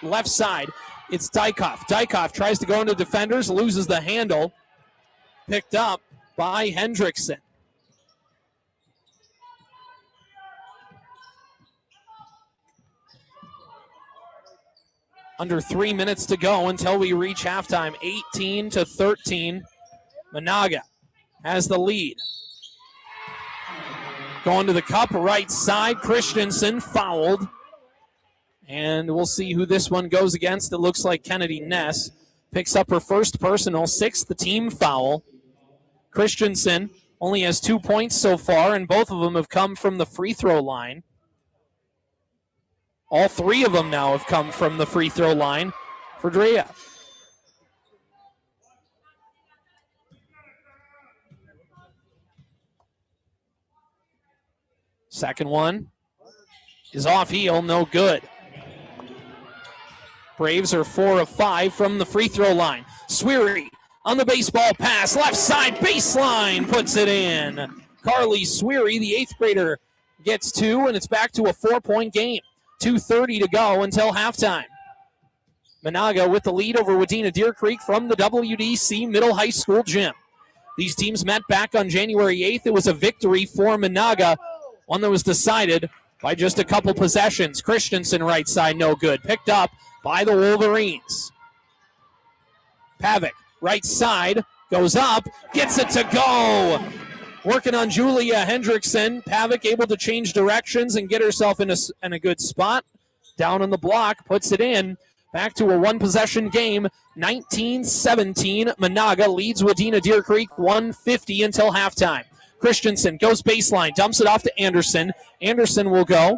left side. It's Dykhoff. Dykhoff tries to go into defenders, loses the handle. Picked up by Hendrickson. Under 3 minutes to go until we reach halftime. 18-13. Menahga has the lead. Going to the cup, right side. Christensen fouled. And we'll see who this one goes against. It looks like Kennedy Ness picks up her first personal, sixth team foul. Christensen only has 2 points so far, and both of them have come from the free throw line. All three of them now have come from the free throw line for Drea. Second one is off heel, no good. Braves are 4 of 5 from the free throw line. Sweary on the baseball pass, left side baseline, puts it in. Carly Sweary, the 8th grader, gets 2, and it's back to a 4-point game. 2:30 to go until halftime. Menahga with the lead over Wadena Deer Creek from the WDC Middle High School gym. These teams met back on January 8th. It was a victory for Menahga, one that was decided by just a couple possessions. Christensen right side, no good. Picked up by the Wolverines. Pavic, right side, goes up, gets it to go. Working on Julia Hendrickson. Pavic able to change directions and get herself in a good spot. Down on the block, puts it in. Back to a one-possession game, 19-17. Menahga leads Wadena Deer Creek 150 until halftime. Christensen goes baseline, dumps it off to Anderson. Anderson will go.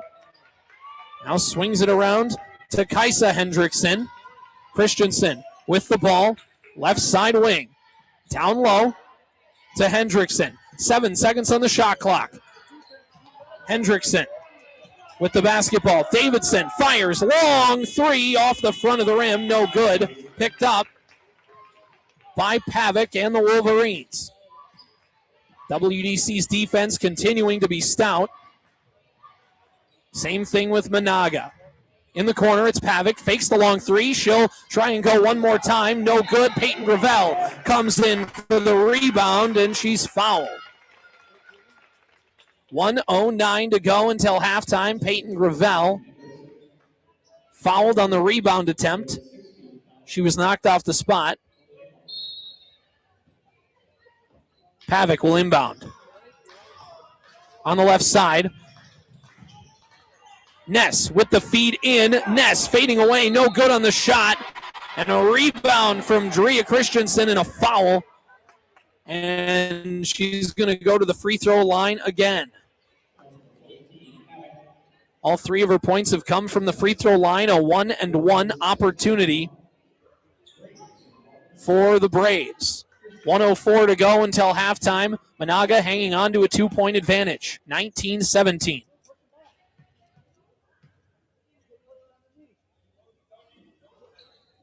Now swings it around to Kaisa Hendrickson. Christensen with the ball, left side wing. Down low to Hendrickson. 7 seconds on the shot clock. Hendrickson with the basketball. Davidson fires long three off the front of the rim. No good. Picked up by Pavic and the Wolverines. WDC's defense continuing to be stout. Same thing with Menahga. In the corner, it's Pavic. Fakes the long three. She'll try and go one more time. No good. Peyton Gravel comes in for the rebound, and she's fouled. 1:09 to go until halftime. Peyton Gravel fouled on the rebound attempt. She was knocked off the spot. Pavic will inbound. On the left side, Ness with the feed in. Ness fading away, no good on the shot. And a rebound from Drea Christensen and a foul. And she's going to go to the free throw line again. All three of her points have come from the free throw line. A 1-and-1 opportunity for the Braves. 1:04 to go until halftime. Menahga hanging on to a 2-point advantage. 19-17.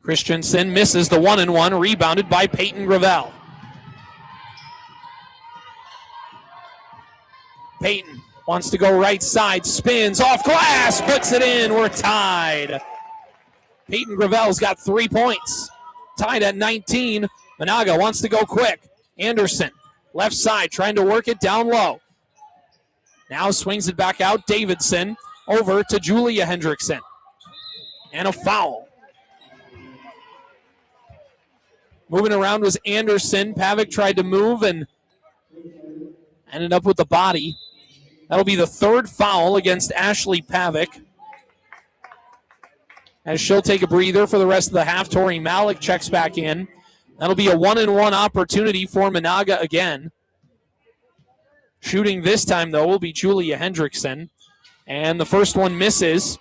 Christensen misses the 1-and-1, rebounded by Peyton Gravel. Peyton wants to go right side, spins off glass, puts it in. We're tied. Peyton Gravel's got 3 points. Tied at 19. Menahga wants to go quick. Anderson, left side, trying to work it down low. Now swings it back out. Davidson over to Julia Hendrickson. And a foul. Moving around was Anderson. Pavic tried to move and ended up with the body. That'll be the third foul against Ashley Pavic. As she'll take a breather for the rest of the half. Tori Malik checks back in. That'll be a 1-and-1 opportunity for Menahga again. Shooting this time, though, will be Julia Hendrickson. And the first one misses.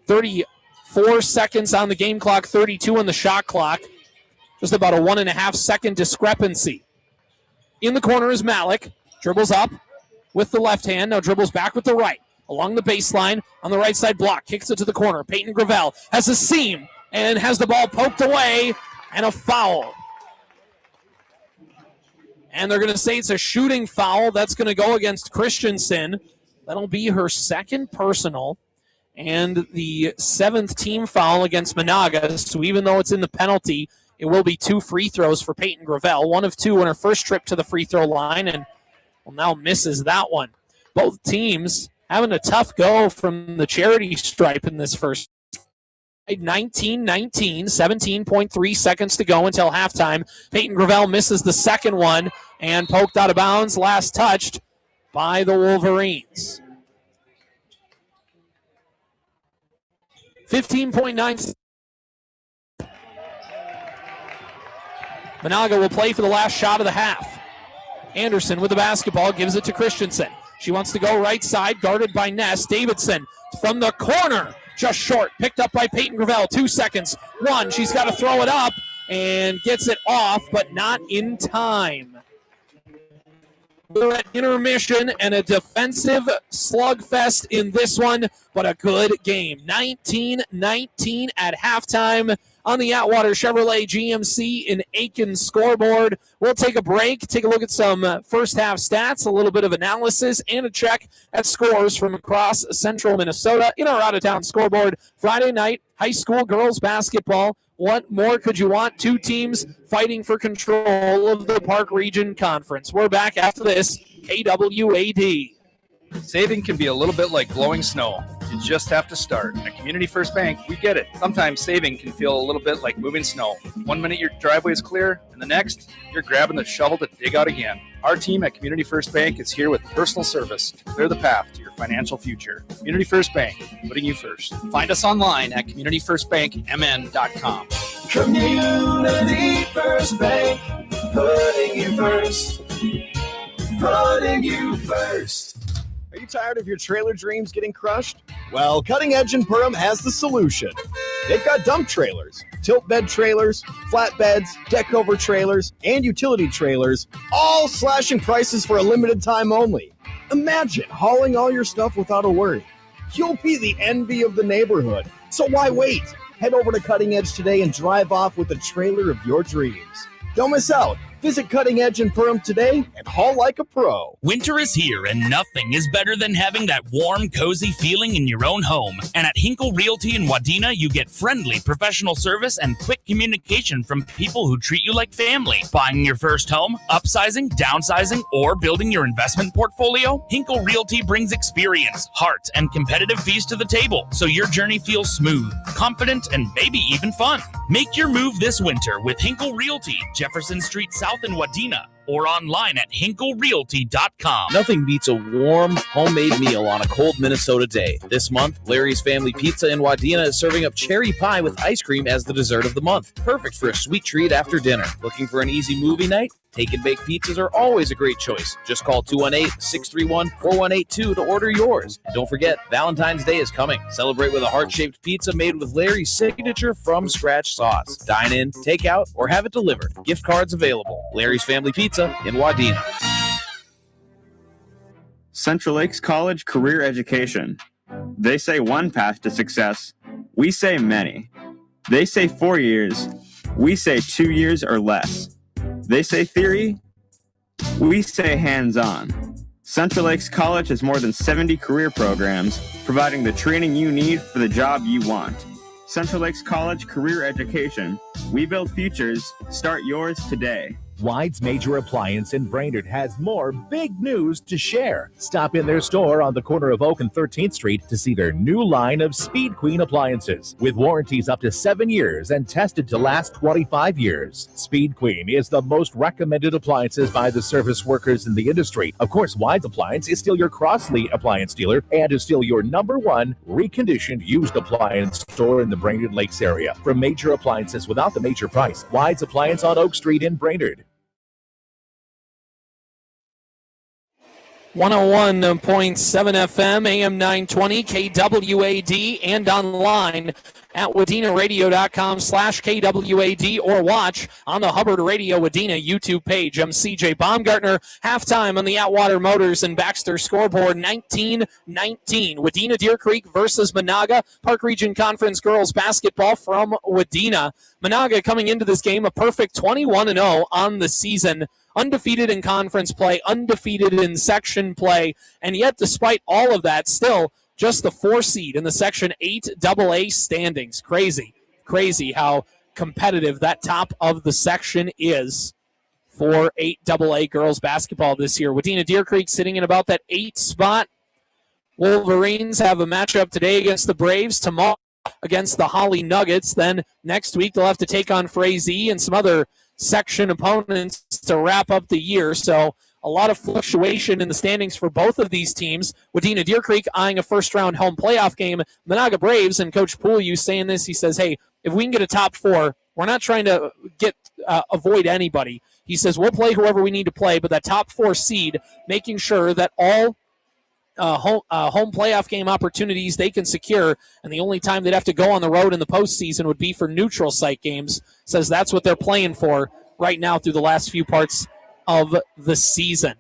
34 seconds on the game clock, 32 on the shot clock. Just about a 1.5-second discrepancy. In the corner is Malik. Dribbles up with the left hand. Now dribbles back with the right. Along the baseline on the right side block. Kicks it to the corner. Peyton Gravel has a seam and has the ball poked away. And a foul. And they're going to say it's a shooting foul. That's going to go against Christensen. That'll be her second personal. and the 7th team foul against Menahga. So even though it's in the penalty, it will be 2 free throws for Peyton Gravel. 1 of 2 on her first trip to the free throw line, and now misses that one. Both teams having a tough go from the charity stripe in this first. 19-19, 17.3 seconds to go until halftime. Peyton Gravel misses the second one and poked out of bounds, last touched by the Wolverines. 15.9. Menahga will play for the last shot of the half. Anderson with the basketball, gives it to Christensen. She wants to go right side, guarded by Ness. Davidson from the corner, just short. Picked up by Peyton Gravel. 2 seconds. 1, she's got to throw it up and gets it off, but not in time. We're at intermission and a defensive slugfest in this one, but a good game. 19-19 at halftime on the Atwater Chevrolet GMC in Aiken scoreboard. We'll take a break, take a look at some first half stats, a little bit of analysis, and a check at scores from across central Minnesota in our out-of-town scoreboard. Friday night, high school girls basketball. What more could you want? 2 teams fighting for control of the Park Region Conference. We're back after this. KWAD. Saving can be a little bit like blowing snow. You just have to start. At Community First Bank, we get it. Sometimes saving can feel a little bit like moving snow. 1 minute your driveway is clear, and the next, you're grabbing the shovel to dig out again. Our team at Community First Bank is here with personal service to clear the path to your financial future. Community First Bank, putting you first. Find us online at communityfirstbankmn.com. Community First Bank, putting you first. Putting you first. Are you tired of your trailer dreams getting crushed? Well, Cutting Edge in Perham has the solution. They've got dump trailers, tilt bed trailers, flatbeds, deck over trailers, and utility trailers, all slashing prices for a limited time only. Imagine hauling all your stuff without a worry. You'll be the envy of the neighborhood. So why wait? Head over to Cutting Edge today and drive off with the trailer of your dreams. Don't miss out. Visit Cutting Edge in Perham today and haul like a pro. Winter is here, and nothing is better than having that warm, cozy feeling in your own home. And at Hinkle Realty in Wadena, you get friendly, professional service and quick communication from people who treat you like family. Buying your first home, upsizing, downsizing, or building your investment portfolio? Hinkle Realty brings experience, heart, and competitive fees to the table, so your journey feels smooth, confident, and maybe even fun. Make your move this winter with Hinkle Realty, Jefferson Street South in Wadena, or online at hinklerealty.com. Nothing beats a warm, homemade meal on a cold Minnesota day. This month, Larry's Family Pizza in Wadena is serving up cherry pie with ice cream as the dessert of the month. Perfect for a sweet treat after dinner. Looking for an easy movie night? Take and bake pizzas are always a great choice. Just call 218-631-4182 to order yours. And don't forget, Valentine's Day is coming. Celebrate with a heart-shaped pizza made with Larry's signature from-scratch sauce. Dine in, take out, or have it delivered. Gift cards available. Larry's Family Pizza in Wadena. Central Lakes College Career Education. They say one path to success. We say many. They say 4 years. We say 2 years or less. They say theory. We say hands-on. Central Lakes College has more than 70 career programs, providing the training you need for the job you want. Central Lakes College Career Education. We build futures. Start yours today. Wide's Major Appliance in Brainerd has more big news to share. Stop in their store on the corner of Oak and 13th Street to see their new line of Speed Queen appliances with warranties up to 7 years and tested to last 25 years. Speed Queen is the most recommended appliances by the service workers in the industry. Of course, Wide's Appliance is still your Crossley appliance dealer and is still your #1 reconditioned used appliance store in the Brainerd Lakes area. For major appliances without the major price, Wide's Appliance on Oak Street in Brainerd. 101.7 FM, AM 920, KWAD, and online at wadenaradio.com/KWAD or watch on the Hubbard Radio Wadena YouTube page. I'm CJ Baumgartner. Halftime on the Atwater Motors and Baxter scoreboard, 19-19. Wadena Deer Creek versus Menahga. Park Region Conference girls basketball from Wadena. Menahga coming into this game a perfect 21-0 on the season. Undefeated in conference play, undefeated in section play, and yet despite all of that, still just the 4 seed in the Section 8 AA standings. Crazy how competitive that top of the section is for 8 AA girls basketball this year. Wadena Deer Creek sitting in about that 8 spot. Wolverines have a matchup today against the Braves, tomorrow against the Holly Nuggets. Then next week they'll have to take on Frazee and some other section opponents to wrap up the year. So a lot of fluctuation in the standings for both of these teams. Wadena Deer Creek eyeing a first-round home playoff game. Menahga Braves, and Coach Pouliou saying this, he says, hey, if we can get a top 4, we're not trying to avoid anybody. He says we'll play whoever we need to play, but that top 4 seed, making sure that all home playoff game opportunities they can secure, and the only time they'd have to go on the road in the postseason would be for neutral site games. Says that's what they're playing for right now through the last few parts of the season.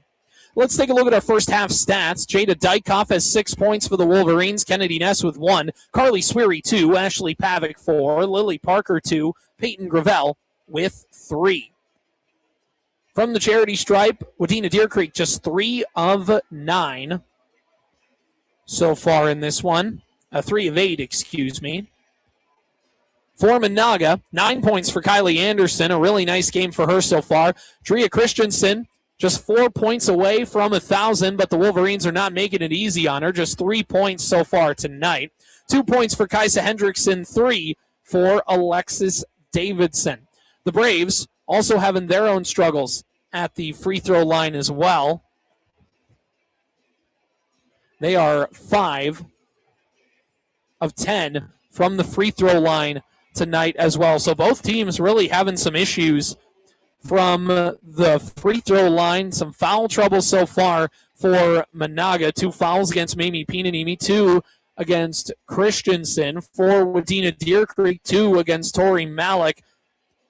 Let's take a look at our first half stats. Jada Dykoff has 6 points for the Wolverines. Kennedy Ness with 1. Carly Sweary 2. Ashley Pavick 4. Lily Parker 2. Peyton Gravel with 3. From the charity stripe, Wadena Deer Creek just 3 of 9 so far in this one. 3 of 8, excuse me. For Menahga, 9 points for Kylie Anderson. A really nice game for her so far. Drea Christensen, just 4 points away from 1,000, but the Wolverines are not making it easy on her. Just 3 points so far tonight. 2 points for Kaisa Hendrickson, 3 for Alexis Davidson. The Braves also having their own struggles at the free throw line as well. They are 5 of 10 from the free throw line tonight as well. So both teams really having some issues from the free throw line. Some foul trouble so far for Menahga. 2 fouls against Mamie Pinanimi, 2 against Christensen. For Wadena Deer Creek, 2 against Tori Malik,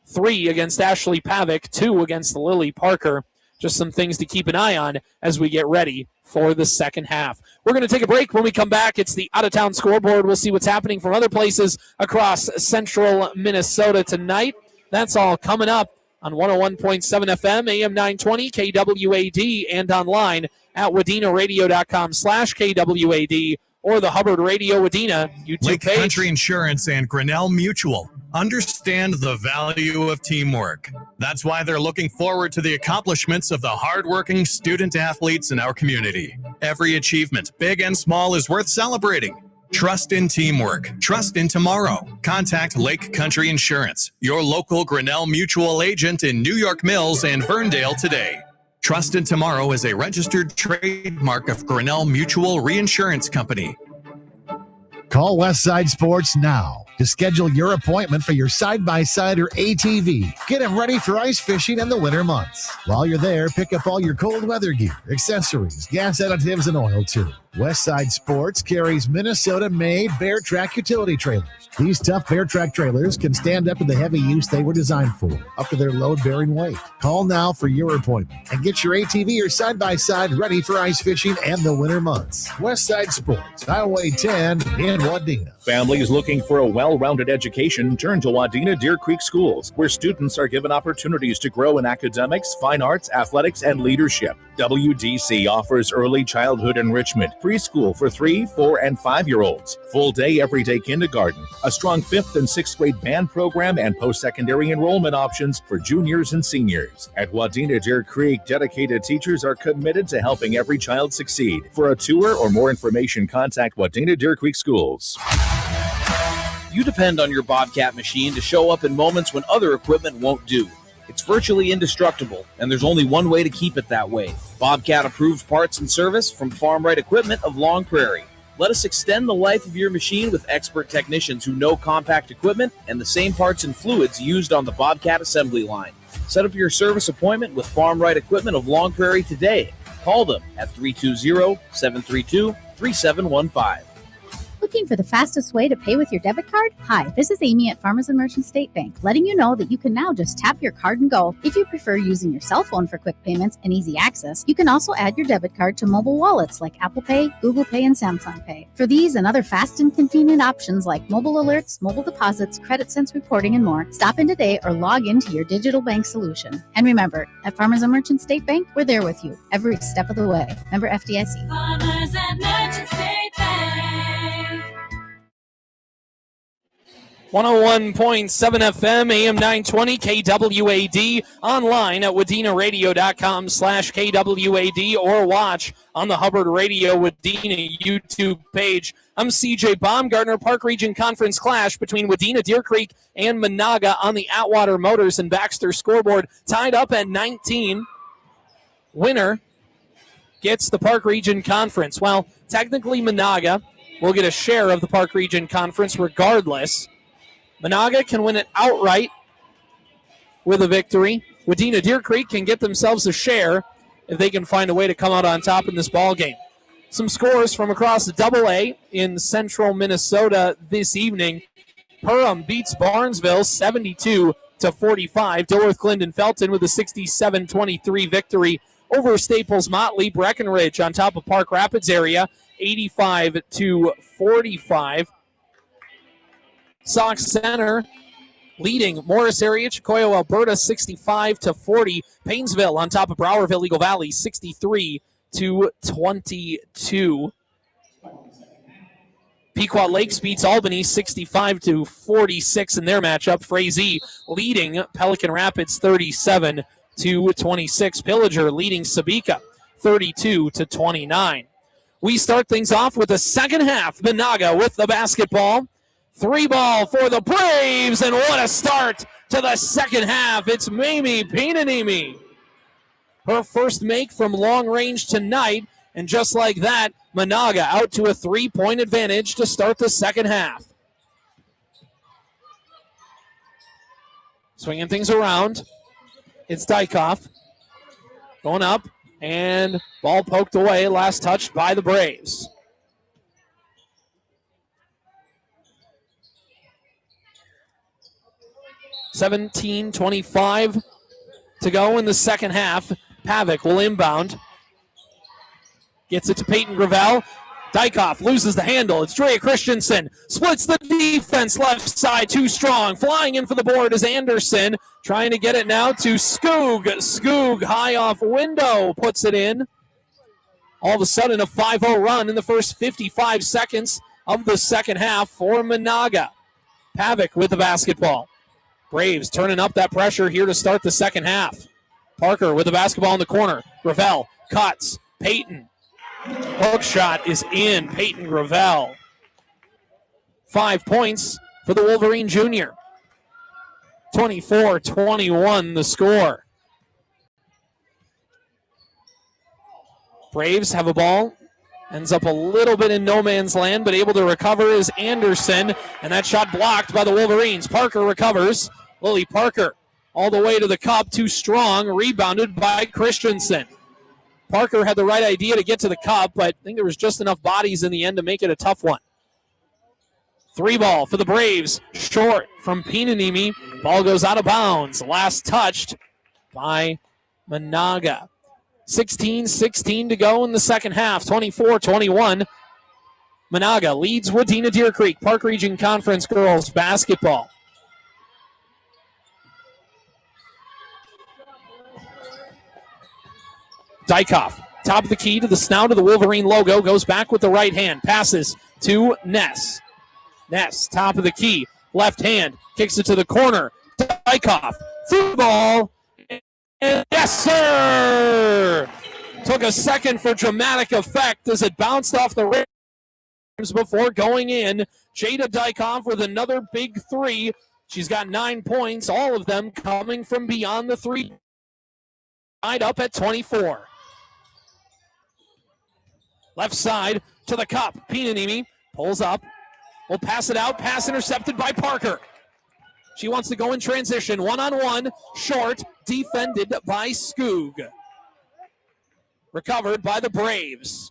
3 against Ashley Pavick, 2 against Lily Parker. Just some things to keep an eye on as we get ready for the second half. We're going to take a break. When we come back, it's the out-of-town scoreboard. We'll see what's happening from other places across central Minnesota tonight. That's all coming up on 101.7 FM, AM 920, KWAD, and online at wadenaradio.com/KWAD or the Hubbard Radio Wadena YouTube Lake page. Country Insurance and Grinnell Mutual understand the value of teamwork. That's why they're looking forward to the accomplishments of the hardworking student athletes in our community. Every achievement, big and small, is worth celebrating. Trust in teamwork. Trust in tomorrow. Contact Lake Country Insurance, your local Grinnell Mutual agent in New York Mills and Ferndale today. Trust in Tomorrow is a registered trademark of Grinnell Mutual Reinsurance Company. Call Westside Sports now to schedule your appointment for your side-by-side or ATV. Get them ready for ice fishing in the winter months. While you're there, pick up all your cold weather gear, accessories, gas additives, and oil too. Westside Sports carries Minnesota-made Bear Track utility trailers. These tough Bear Track trailers can stand up to the heavy use they were designed for, up to their load-bearing weight. Call now for your appointment and get your ATV or side-by-side ready for ice fishing and the winter months. Westside Sports, Highway 10 in Wadena. Families looking for a well-rounded education turn to Wadena Deer Creek Schools, where students are given opportunities to grow in academics, fine arts, athletics, and leadership. WDC offers early childhood enrichment, preschool for 3, 4, and 5-year-olds, full-day, everyday kindergarten, a strong 5th and 6th grade band program, and post-secondary enrollment options for juniors and seniors. At Wadena Deer Creek, dedicated teachers are committed to helping every child succeed. For a tour or more information, contact Wadena Deer Creek Schools. You depend on your Bobcat machine to show up in moments when other equipment won't do. It's virtually indestructible, and there's only one way to keep it that way. Bobcat approved parts and service from Farm Right Equipment of Long Prairie. Let us extend the life of your machine with expert technicians who know compact equipment and the same parts and fluids used on the Bobcat assembly line. Set up your service appointment with Farm Right Equipment of Long Prairie today. Call them at 320-732-3715. Looking for the fastest way to pay with your debit card? Hi, this is Amy at Farmers and Merchant State Bank, letting you know that you can now just tap your card and go. If you prefer using your cell phone for quick payments and easy access, you can also add your debit card to mobile wallets like Apple Pay, Google Pay, and Samsung Pay. For these and other fast and convenient options like mobile alerts, mobile deposits, credit sense reporting, and more, stop in today or log into your digital bank solution. And remember, at Farmers and Merchant State Bank, we're there with you every step of the way. Member FDIC. Farmers and Merchant State Bank. 101.7 FM, AM 920, KWAD, online at WadenaRadio.com/KWAD, or watch on the Hubbard Radio Wadena YouTube page. I'm CJ Baumgartner. Park Region Conference clash between Wadena, Deer Creek, and Menahga on the Atwater Motors and Baxter scoreboard, tied up at 19. Winner gets the Park Region Conference. Well, technically Menahga will get a share of the Park Region Conference regardless. Menahga can win it outright with a victory. Wadena Deer Creek can get themselves a share if they can find a way to come out on top in this ball game. Some scores from across the AA in central Minnesota this evening. Perham beats Barnesville 72-45. Dilworth Clinton Felton with a 67-23 victory over Staples Motley. Breckenridge on top of Park Rapids area 85-45. Sauk Center leading Morris area, Chicoyo, Alberta 65-40. Paynesville on top of Browerville, Eagle Valley 63-22. Pequot Lakes beats Albany 65-46 in their matchup. Frazee leading Pelican Rapids 37-26. Pillager leading Sabika 32-29. We start things off with the second half. Menahga with the basketball. 3-ball for the Braves, and what a start to the second half. It's Mamie Pinanimi. Her first make from long range tonight, and just like that, Menahga out to a 3-point advantage to start the second half. Swinging things around. It's Dykoff. Going up, and ball poked away, last touched by the Braves. $17:25 to go in the second half. Pavic will inbound. Gets it to Peyton Gravel. Dykoff loses the handle. It's Drea Christensen. Splits the defense left side, too strong. Flying in for the board is Anderson. Trying to get it now to Skoog. Skoog high off window puts it in. All of a sudden a 5-0 run in the first 55 seconds of the second half for Menahga. Pavic with the basketball. Braves turning up that pressure here to start the second half. Parker with the basketball in the corner. Gravel cuts. Peyton. Hook shot is in. Peyton Gravel. 5 points for the Wolverine Junior. 24-21 the score. Braves have a ball. Ends up a little bit in no man's land, but able to recover is Anderson. And that shot blocked by the Wolverines. Parker recovers. Lily Parker all the way to the cup, too strong, rebounded by Christensen. Parker had the right idea to get to the cup, but I think there was just enough bodies in the end to make it a tough one. 3-ball for the Braves, short from Pinanimi. Ball goes out of bounds, last touched by Menahga. 16-16 to go in the second half, 24-21. Menahga leads Wadena Deer Creek Park Region Conference girls basketball. Dykoff, top of the key to the snout of the Wolverine logo, goes back with the right hand, passes to Ness. Ness, top of the key, left hand, kicks it to the corner. Dykoff, through the ball, and yes, sir! Took a second for dramatic effect as it bounced off the rims before going in. Jada Dykoff with another big three. She's got 9 points, all of them coming from beyond the three. Tied up at 24. Left side to the cup. Pinanimi pulls up. Will pass it out. Pass intercepted by Parker. She wants to go in transition. One-on-one. Short. Defended by Skoog. Recovered by the Braves.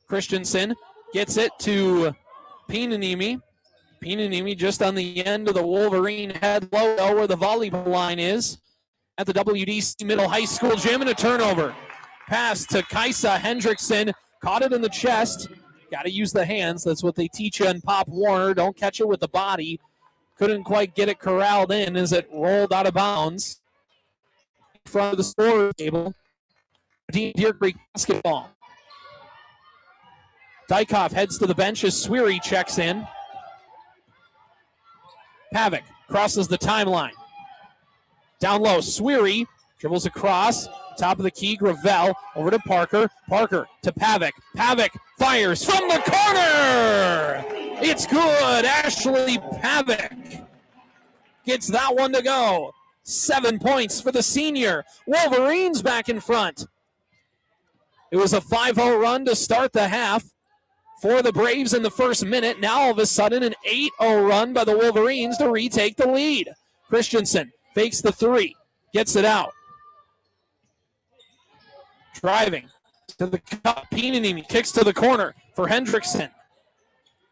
Christensen gets it to Pinanimi. Pinanimi just on the end of the Wolverine head logo where the volleyball line is at the WDC Middle High School gym, and a turnover. Pass to Kaisa Hendrickson. Caught it in the chest. Got to use the hands. That's what they teach you in Pop Warner. Don't catch it with the body. Couldn't quite get it corralled in as it rolled out of bounds. In front of the scorer's table. Deer Creek basketball. Dykoff heads to the bench as Sweary checks in. Pavic crosses the timeline. Down low, Sweary dribbles across. Top of the key, Gravel over to Parker. Parker to Pavic. Pavic fires from the corner. It's good. Ashley Pavic gets that one to go. 7 points for the senior. Wolverines back in front. It was a 5-0 run to start the half for the Braves in the first minute. Now all of a sudden an 8-0 run by the Wolverines to retake the lead. Christensen fakes the three, gets it out. Driving to the cup, Pianini kicks to the corner for Hendrickson.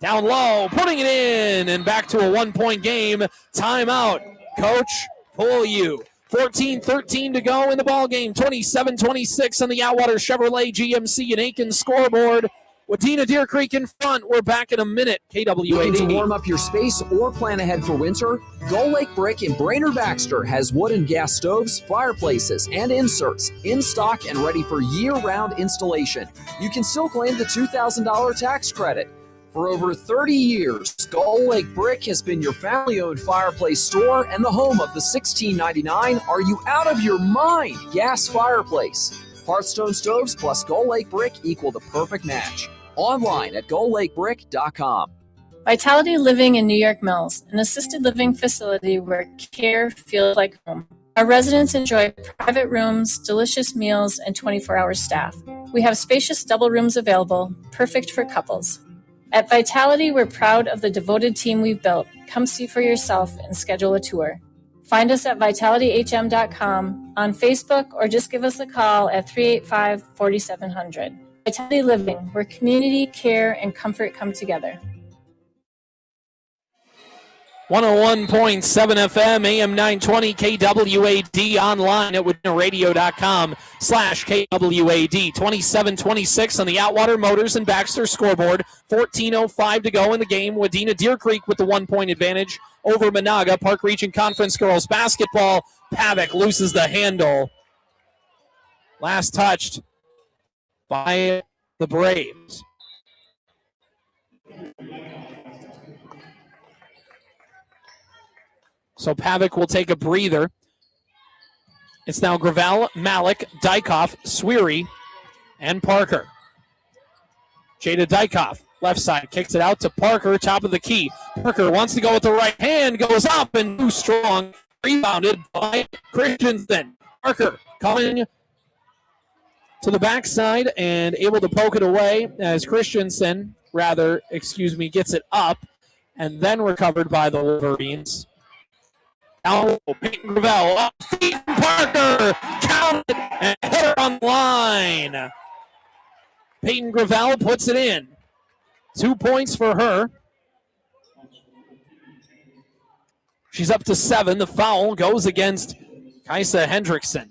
Down low, putting it in, and back to a 1-point game. Timeout. Coach, pull you. 14-13 to go in the ball game. 27-26 on the Atwater Chevrolet GMC and Aiken scoreboard. Wadena Deer Creek in front. We're back in a minute. Looking KWAD. to warm up your space or plan ahead for winter? Gull Lake Brick in Brainerd Baxter has wood and gas stoves, fireplaces, and inserts in stock and ready for year-round installation. You can still claim the $2,000 tax credit. For over 30 years, Gull Lake Brick has been your family-owned fireplace store and the home of the $16.99 Are You Out of Your Mind gas fireplace. Hearthstone stoves plus Gull Lake Brick equal the perfect match. Online at GullLakeBrick.com. Vitality Living in New York Mills, an assisted living facility where care feels like home. Our residents enjoy private rooms, delicious meals, and 24-hour staff. We have spacious double rooms available, perfect for couples. At Vitality, we're proud of the devoted team we've built. Come see for yourself and schedule a tour. Find us at vitalityhm.com, on Facebook, or just give us a call at 385-4700. Vitality Living, where community, care, and comfort come together. 101.7 FM, AM 920, KWAD, online at WDenaRadio.com/KWAD. 27-26 on the Atwater Motors and Baxter scoreboard. 14:05 to go in the game. Wadena Deer Creek with the 1-point advantage over Menahga. Park Region Conference girls basketball. Pavic loses the handle. Last touched by the Braves. So Pavic will take a breather. It's now Gravel, Malik, Dykoff, Sweary, and Parker. Jada Dykoff, left side, kicks it out to Parker, top of the key. Parker wants to go with the right hand, goes up and too strong. Rebounded by Christensen. Parker coming to the backside and able to poke it away as Christensen, gets it up and then recovered by the Wolverines. Now Peyton Gravel up feet from Parker, counted and put her on the line. Peyton Gravel puts it in. 2 points for her. She's up to 7. The foul goes against Kaisa Hendrickson.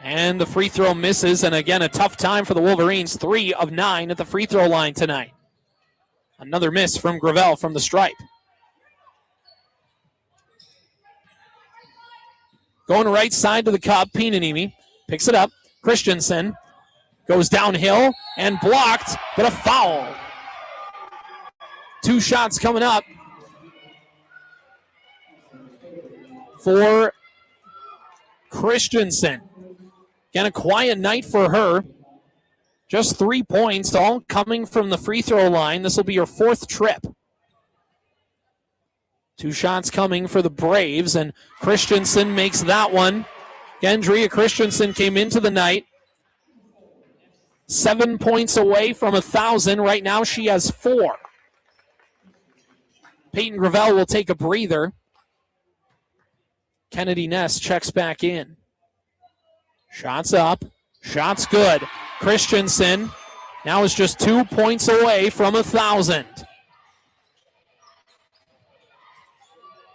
And the free throw misses, and again a tough time for the Wolverines. 3 of 9 at the free throw line tonight. Another miss from Gravel from the stripe. Going right side to the cup, Pianini picks it up. Christensen goes downhill and blocked, but a foul. 2 shots coming up for Christensen. Again, a quiet night for her. Just 3 points, all coming from the free throw line. This will be her 4th trip. 2 shots coming for the Braves, and Christensen makes that one. Gendria Christensen came into the night 7 points away from 1,000. Right now she has 4. Peyton Gravel will take a breather. Kennedy Ness checks back in. Shots up. Shots good. Christensen now is just 2 points away from 1,000.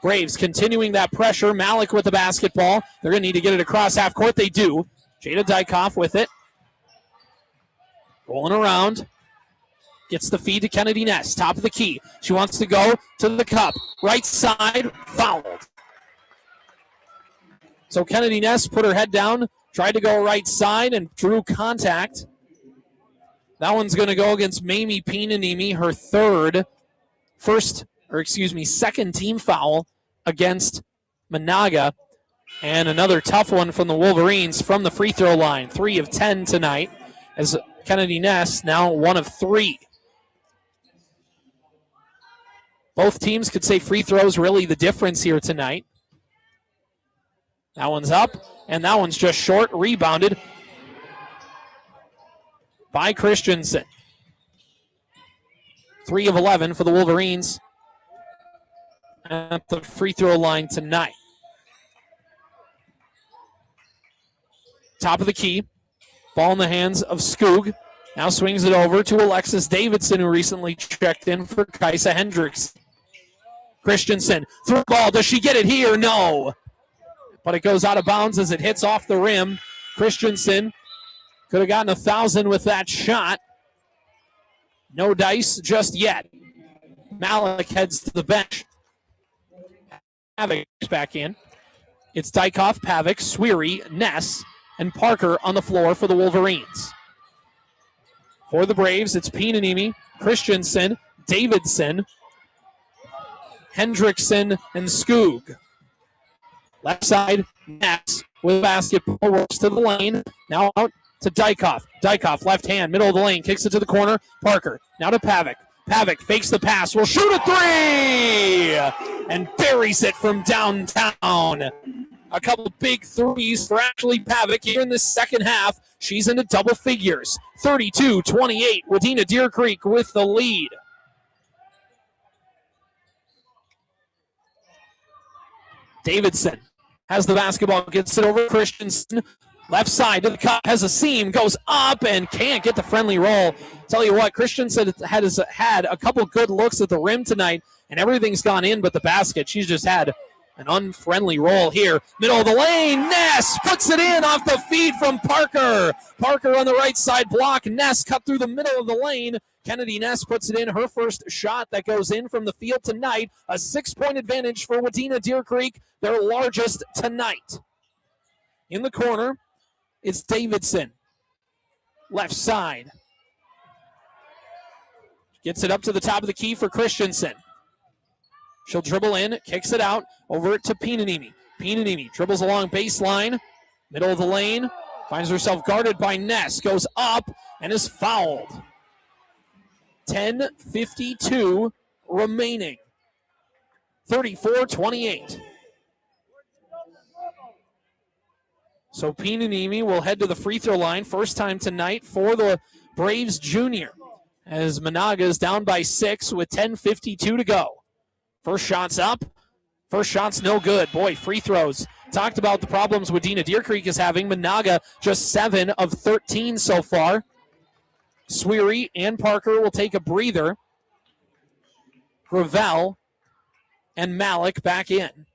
Braves continuing that pressure. Malik with the basketball. They're going to need to get it across half court. They do. Jada Dykoff with it. Rolling around. Gets the feed to Kennedy Ness. Top of the key. She wants to go to the cup. Right side. Fouled. So Kennedy Ness put her head down. Tried to go right side and drew contact. That one's going to go against Mamie Pianini, her 3rd second team foul against Menahga. And another tough one from the Wolverines from the free throw line. 3 of 10 tonight as Kennedy Ness now 1 of 3. Both teams could say free throws really the difference here tonight. That one's up, and that one's just short, rebounded by Christensen. 3 of 11 for the Wolverines at the free throw line tonight. Top of the key, ball in the hands of Skoog. Now swings it over to Alexis Davidson, who recently checked in for Kaisa Hendricks. Christensen, through ball, does she get it here? No. But it goes out of bounds as it hits off the rim. Christensen could have gotten 1,000 with that shot. No dice just yet. Malik heads to the bench. Pavic's back in. It's Dykoff, Pavic, Sweary, Ness, and Parker on the floor for the Wolverines. For the Braves, it's Pinanimi, Christensen, Davidson, Hendrickson, and Skoog. Left side, Ness with basketball, works to the lane. Now out to Dykoff. Dykoff, left hand, middle of the lane, kicks it to the corner. Parker, now to Pavic. Pavic fakes the pass, will shoot a 3! And buries it from downtown. A couple big threes for Ashley Pavic here in the second half. She's into double figures. 32-28, Wadena Deer Creek with the lead. Davidson has the basketball, gets it over Christensen. Left side to the cup, has a seam, goes up and can't get the friendly roll. Tell you what, Christensen has had a couple good looks at the rim tonight, and everything's gone in but the basket. She's just had an unfriendly roll here. Middle of the lane, Ness puts it in off the feed from Parker. Parker on the right side block. Ness cut through the middle of the lane. Kennedy Ness puts it in, her first shot that goes in from the field tonight. A 6-point advantage for Wadena Deer Creek, their largest tonight. In the corner, it's Davidson. Left side. Gets it up to the top of the key for Christensen. She'll dribble in, kicks it out, over it to Pinanimi. Pinanimi dribbles along baseline, middle of the lane, finds herself guarded by Ness, goes up and is fouled. 10:52 remaining. 34-28. So Pinanimi will head to the free throw line, first time tonight for the Braves junior, as Menahga is down by 6 with 10:52 to go. First shot's up. First shot's no good. Boy, free throws. Talked about the problems Wadena Deer Creek is having. Menahga just 7 of 13 so far. Sweary and Parker will take a breather. Gravel and Malik back in.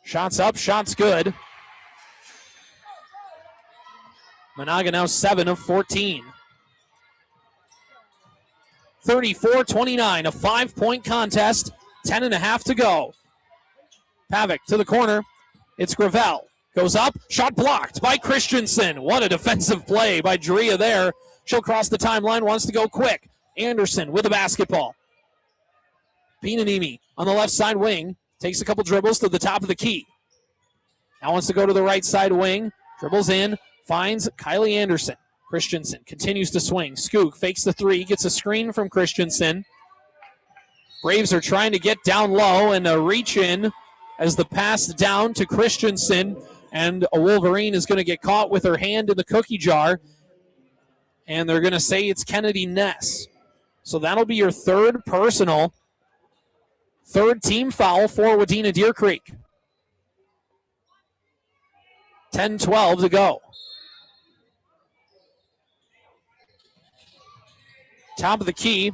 Shots up, shots good. Menahga now 7 of 14. 34-29, a 5-point contest, 10.5 to go. Pavic to the corner. It's Gravel. Goes up, shot blocked by Christensen. What a defensive play by Drea there. She'll cross the timeline, wants to go quick. Anderson with the basketball. Pinanimi on the left side wing. Takes a couple dribbles to the top of the key. Now wants to go to the right side wing. Dribbles in, finds Kylie Anderson. Christensen continues to swing. Skoog fakes the 3, gets a screen from Christensen. Braves are trying to get down low and a reach in as the pass down to Christensen, and a Wolverine is going to get caught with her hand in the cookie jar, and they're going to say it's Kennedy Ness. So that'll be your third personal, third team foul for Wadena Deer Creek. 10-12 to go. Top of the key,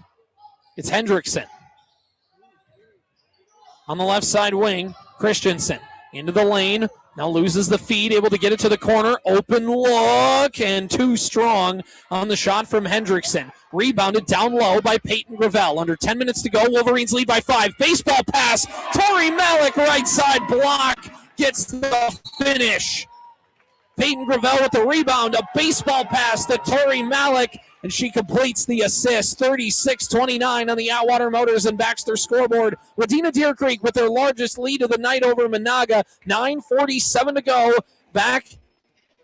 it's Hendrickson. On the left side wing, Christensen into the lane. Now loses the feed, able to get it to the corner. Open look, and too strong on the shot from Hendrickson. Rebounded down low by Peyton Gravel. Under 10 minutes to go, Wolverines lead by 5. Baseball pass, Tori Malik, right side block, gets the finish. Peyton Gravel with the rebound, a baseball pass to Tori Malik, and and she completes the assist. 36-29 on the Atwater Motors and Baxter scoreboard. Wadena Deer Creek with their largest lead of the night over Menahga. 9:47 to go. Back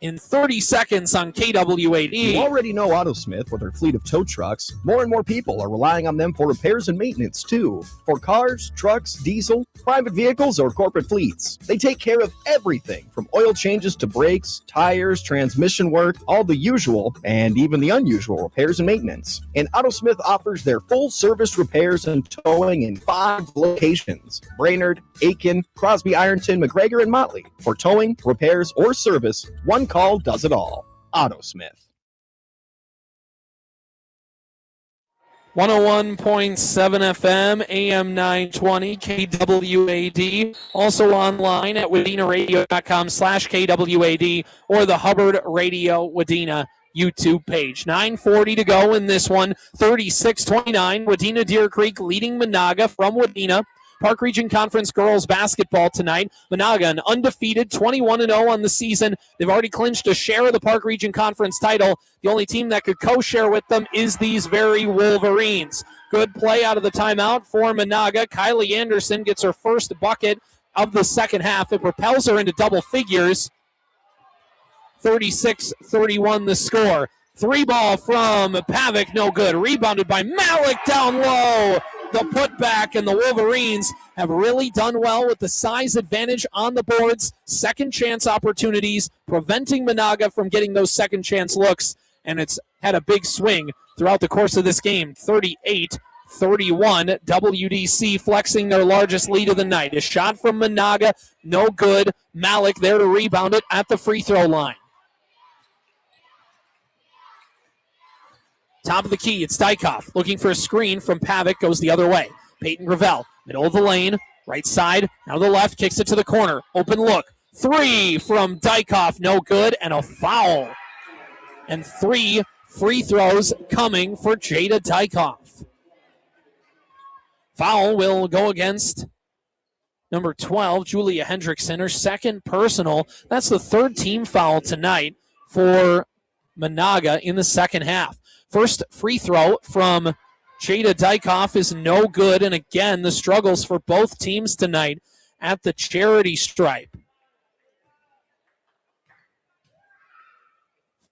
in 30 seconds on KWAD. You already know AutoSmith with their fleet of tow trucks. More and more people are relying on them for repairs and maintenance, too. For cars, trucks, diesel, private vehicles, or corporate fleets. They take care of everything from oil changes to brakes, tires, transmission work, all the usual and even the unusual repairs and maintenance. And AutoSmith offers their full-service repairs and towing in 5 locations. Brainerd, Aiken, Crosby, Ironton, McGregor, and Motley. For towing, repairs, or service, one call does it all. AutoSmith. 101.7 FM, AM 920, KWAD. Also online at wadenaradio.com/KWAD or the Hubbard Radio Wadena YouTube page. 9:40 to go in this one. 36-29. Wadena Deer Creek leading Menahga from Wadena. Park Region Conference girls basketball tonight. Menahga, an undefeated 21-0 on the season. They've already clinched a share of the Park Region Conference title. The only team that could co-share with them is these very Wolverines. Good play out of the timeout for Menahga. Kylie Anderson gets her first bucket of the second half. It propels her into double figures. 36-31 the score. 3-ball from Pavic, no good. Rebounded by Malik down low. The putback, and the Wolverines have really done well with the size advantage on the boards. Second chance opportunities, preventing Menahga from getting those second chance looks, and it's had a big swing throughout the course of this game. 38-31, WDC flexing their largest lead of the night. A shot from Menahga, no good. Malik there to rebound it at the free throw line. Top of the key, it's Dykoff looking for a screen from Pavic, goes the other way. Peyton Gravel, middle of the lane, right side, now to the left, kicks it to the corner. Open look, 3 from Dykoff, no good, and a foul. And 3 free throws coming for Jada Dykoff. Foul will go against number 12, Julia Hendrickson, her second personal. That's the third team foul tonight for Menahga in the second half. First free throw from Jada Dykoff is no good, and again, the struggles for both teams tonight at the charity stripe.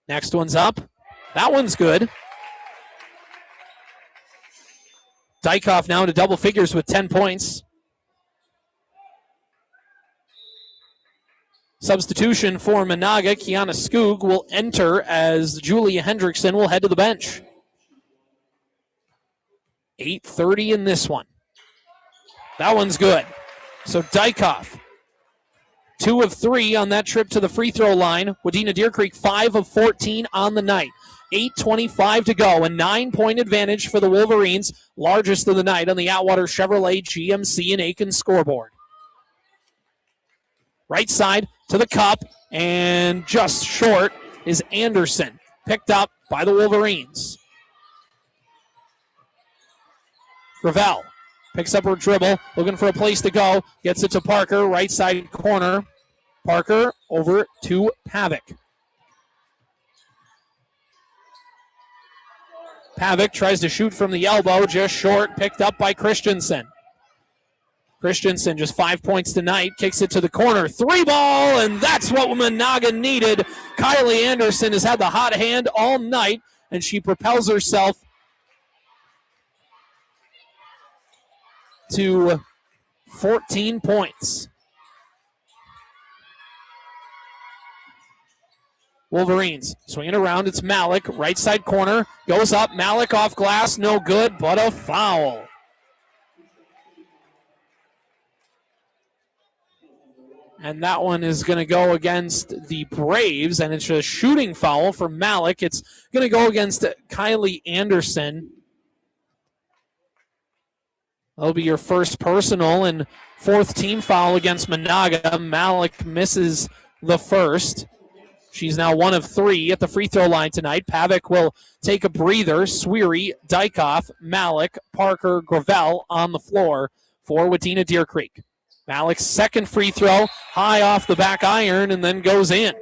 Next one's up. That one's good. Dykoff now into double figures with 10 points. Substitution for Menahga, Kiana Skoog will enter as Julia Hendrickson will head to the bench. 8:30 in this one. That one's good. So Dykoff, 2 of 3 on that trip to the free throw line. Wadena Deer Creek, 5 of 14 on the night. 8:25 to go, a 9-point advantage for the Wolverines, largest of the night on the Atwater Chevrolet GMC and Aiken scoreboard. Right side to the cup, and just short is Anderson, picked up by the Wolverines. Gravel picks up her dribble, looking for a place to go, gets it to Parker, right side corner. Parker over to Pavic. Pavic tries to shoot from the elbow, just short, picked up by Christensen. Christensen, just 5 points tonight, kicks it to the corner. 3-ball, and that's what Menahga needed. Kylie Anderson has had the hot hand all night, and she propels herself to 14 points. Wolverines swinging around. It's Malik, right side corner. Goes up. Malik off glass. No good, but a foul. And that one is going to go against the Braves, and it's a shooting foul for Malik. It's going to go against Kylie Anderson. That'll be your first personal and fourth team foul against Menahga. Malik misses the first. She's now 1 of 3 at the free throw line tonight. Pavic will take a breather. Sweary, Dykoff, Malik, Parker, Gravel on the floor for Wadena Deer Creek. Malik's second free throw, high off the back iron, and then goes in.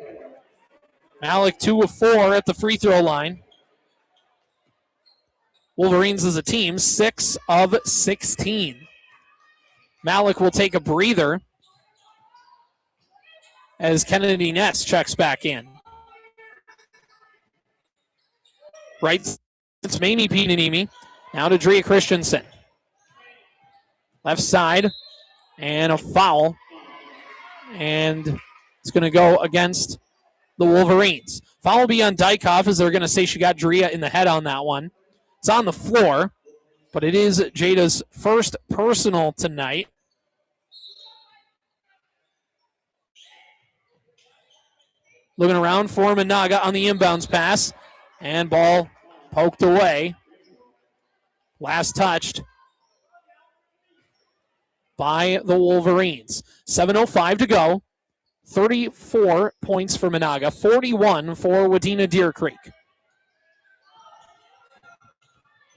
Malik 2 of 4 at the free throw line. Wolverines as a team, 6 of 16. Malik will take a breather as Kennedy Ness checks back in. Right, it's Mamie Pinanimi. Now to Drea Christensen. Left side, and a foul. And it's going to go against the Wolverines. Foul will be on Dykhoff, as they're going to say she got Drea in the head on that one. It's on the floor, but it is Jada's first personal tonight. Looking around for Menahga on the inbounds pass, and ball poked away. Last touched by the Wolverines. 7:05 to go. 34 points for Menahga, 41 for Wadena Deer Creek.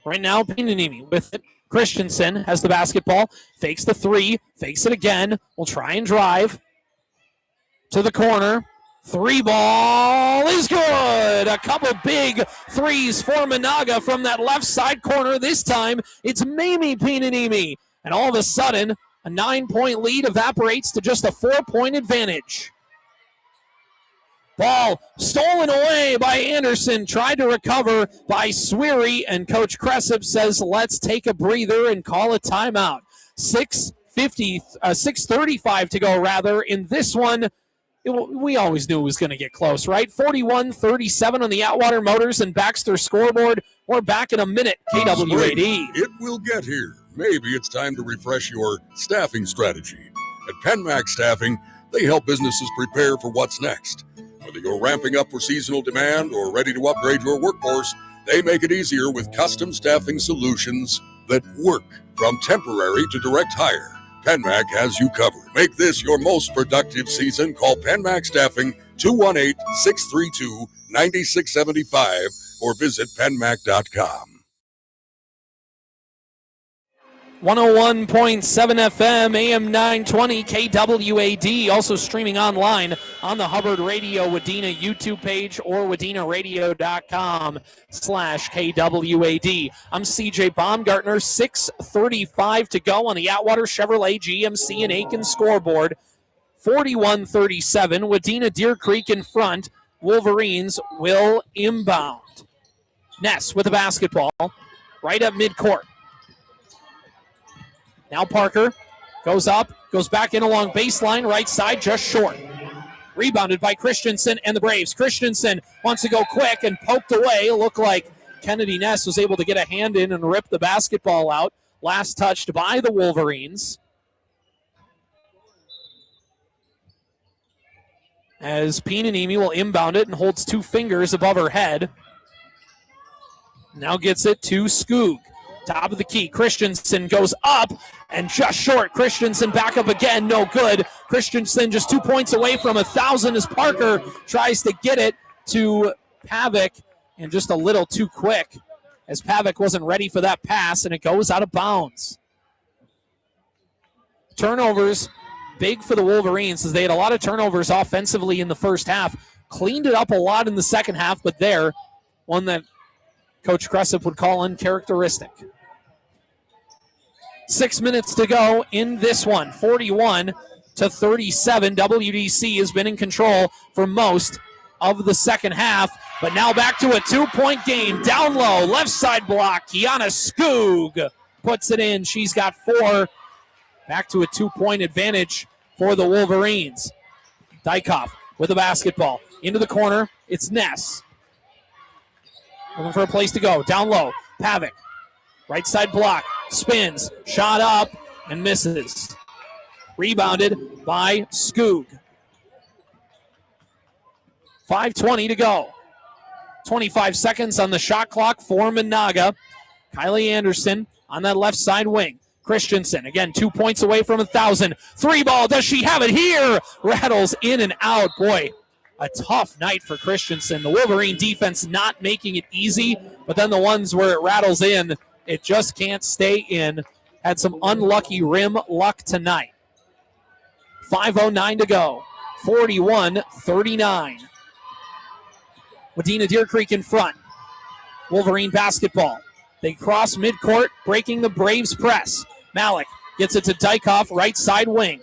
Right now, Pinanimi with it. Christensen has the basketball, fakes the three, fakes it again, will try and drive to the corner. Three ball is good. A couple big threes for Menahga from that left side corner. This time, it's Mamie Pinanimi. And all of a sudden, a 9-point lead evaporates to just a 4-point advantage. Ball stolen away by Anderson, tried to recover by Sweary, and Coach Cressup says, let's take a breather and call a timeout. 6:35 to go, rather, in this one. We always knew it was going to get close, right? 41-37 on the Atwater Motors and Baxter scoreboard. We're back in a minute, KWAD. It will get here. Maybe it's time to refresh your staffing strategy. At PenMax Staffing, they help businesses prepare for what's next. Whether you're ramping up for seasonal demand or ready to upgrade your workforce, they make it easier with custom staffing solutions that work. From temporary to direct hire, PenMac has you covered. Make this your most productive season. Call PenMac Staffing 218-632-9675 or visit penmac.com. 101.7 FM, AM 920, KWAD. Also streaming online on the Hubbard Radio Wadena YouTube page or wadenaradio.com/KWAD. I'm CJ Baumgartner. 6:35 to go on the Atwater Chevrolet GMC and Aiken scoreboard. 41-37. Wadena Deer Creek in front. Wolverines will inbound. Ness with the basketball right up midcourt. Now Parker goes up, goes back in along baseline, right side, just short. Rebounded by Christensen and the Braves. Christensen wants to go quick and poked away. Looked like Kennedy Ness was able to get a hand in and rip the basketball out. Last touched by the Wolverines. As Pinanimi will inbound it and holds 2 fingers above her head. Now gets it to Skoog. Top of the key. Christensen goes up and just short. Christensen back up again. No good. Christensen just 2 points away from 1,000 as Parker tries to get it to Pavic, and just a little too quick as Pavic wasn't ready for that pass, and it goes out of bounds. Turnovers big for the Wolverines as they had a lot of turnovers offensively in the first half. Cleaned it up a lot in the second half, but there, one that Coach Cressup would call uncharacteristic. 6 minutes to go in this one. 41-37. WDC has been in control for most of the second half, but now back to a 2-point game. Down low, left side block. Kiana Skoog puts it in. She's got 4. Back to a 2-point advantage for the Wolverines. Dykhoff with the basketball. Into the corner. It's Ness. Looking for a place to go. Down low. Pavic. Right side block. Spins. Shot up and misses. Rebounded by Skoog. 5:20 to go. 25 seconds on the shot clock for Menahga. Kylie Anderson on that left side wing. Christensen, again, 2 points away from 1,000. 3 ball. Does she have it here? Rattles in and out. Boy, a tough night for Christensen. The Wolverine defense not making it easy, but then the ones where it rattles in, it just can't stay in. Had some unlucky rim luck tonight. 5:09 to go. 41-39. Wadena Deer Creek in front. Wolverine basketball. They cross midcourt, breaking the Braves press. Malik gets it to Dykoff, right side wing.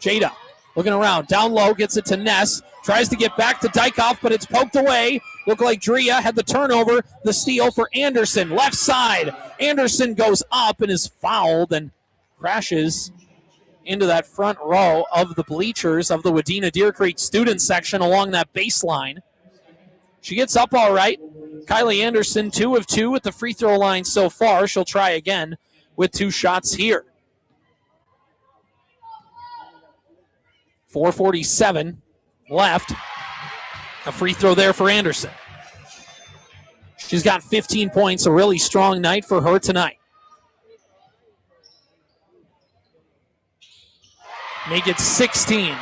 Jada looking around, down low, gets it to Ness. Tries to get back to Dykoff, but it's poked away. Looked like Drea had the turnover. The steal for Anderson, left side. Anderson goes up and is fouled and crashes into that front row of the bleachers of the Wadena Deer Creek student section along that baseline. She gets up all right. Kylie Anderson, 2 of 2 at the free throw line so far. She'll try again with 2 shots here. 4:47 left. A free throw there for Anderson. She's got 15 points, a really strong night for her tonight. Make it 16.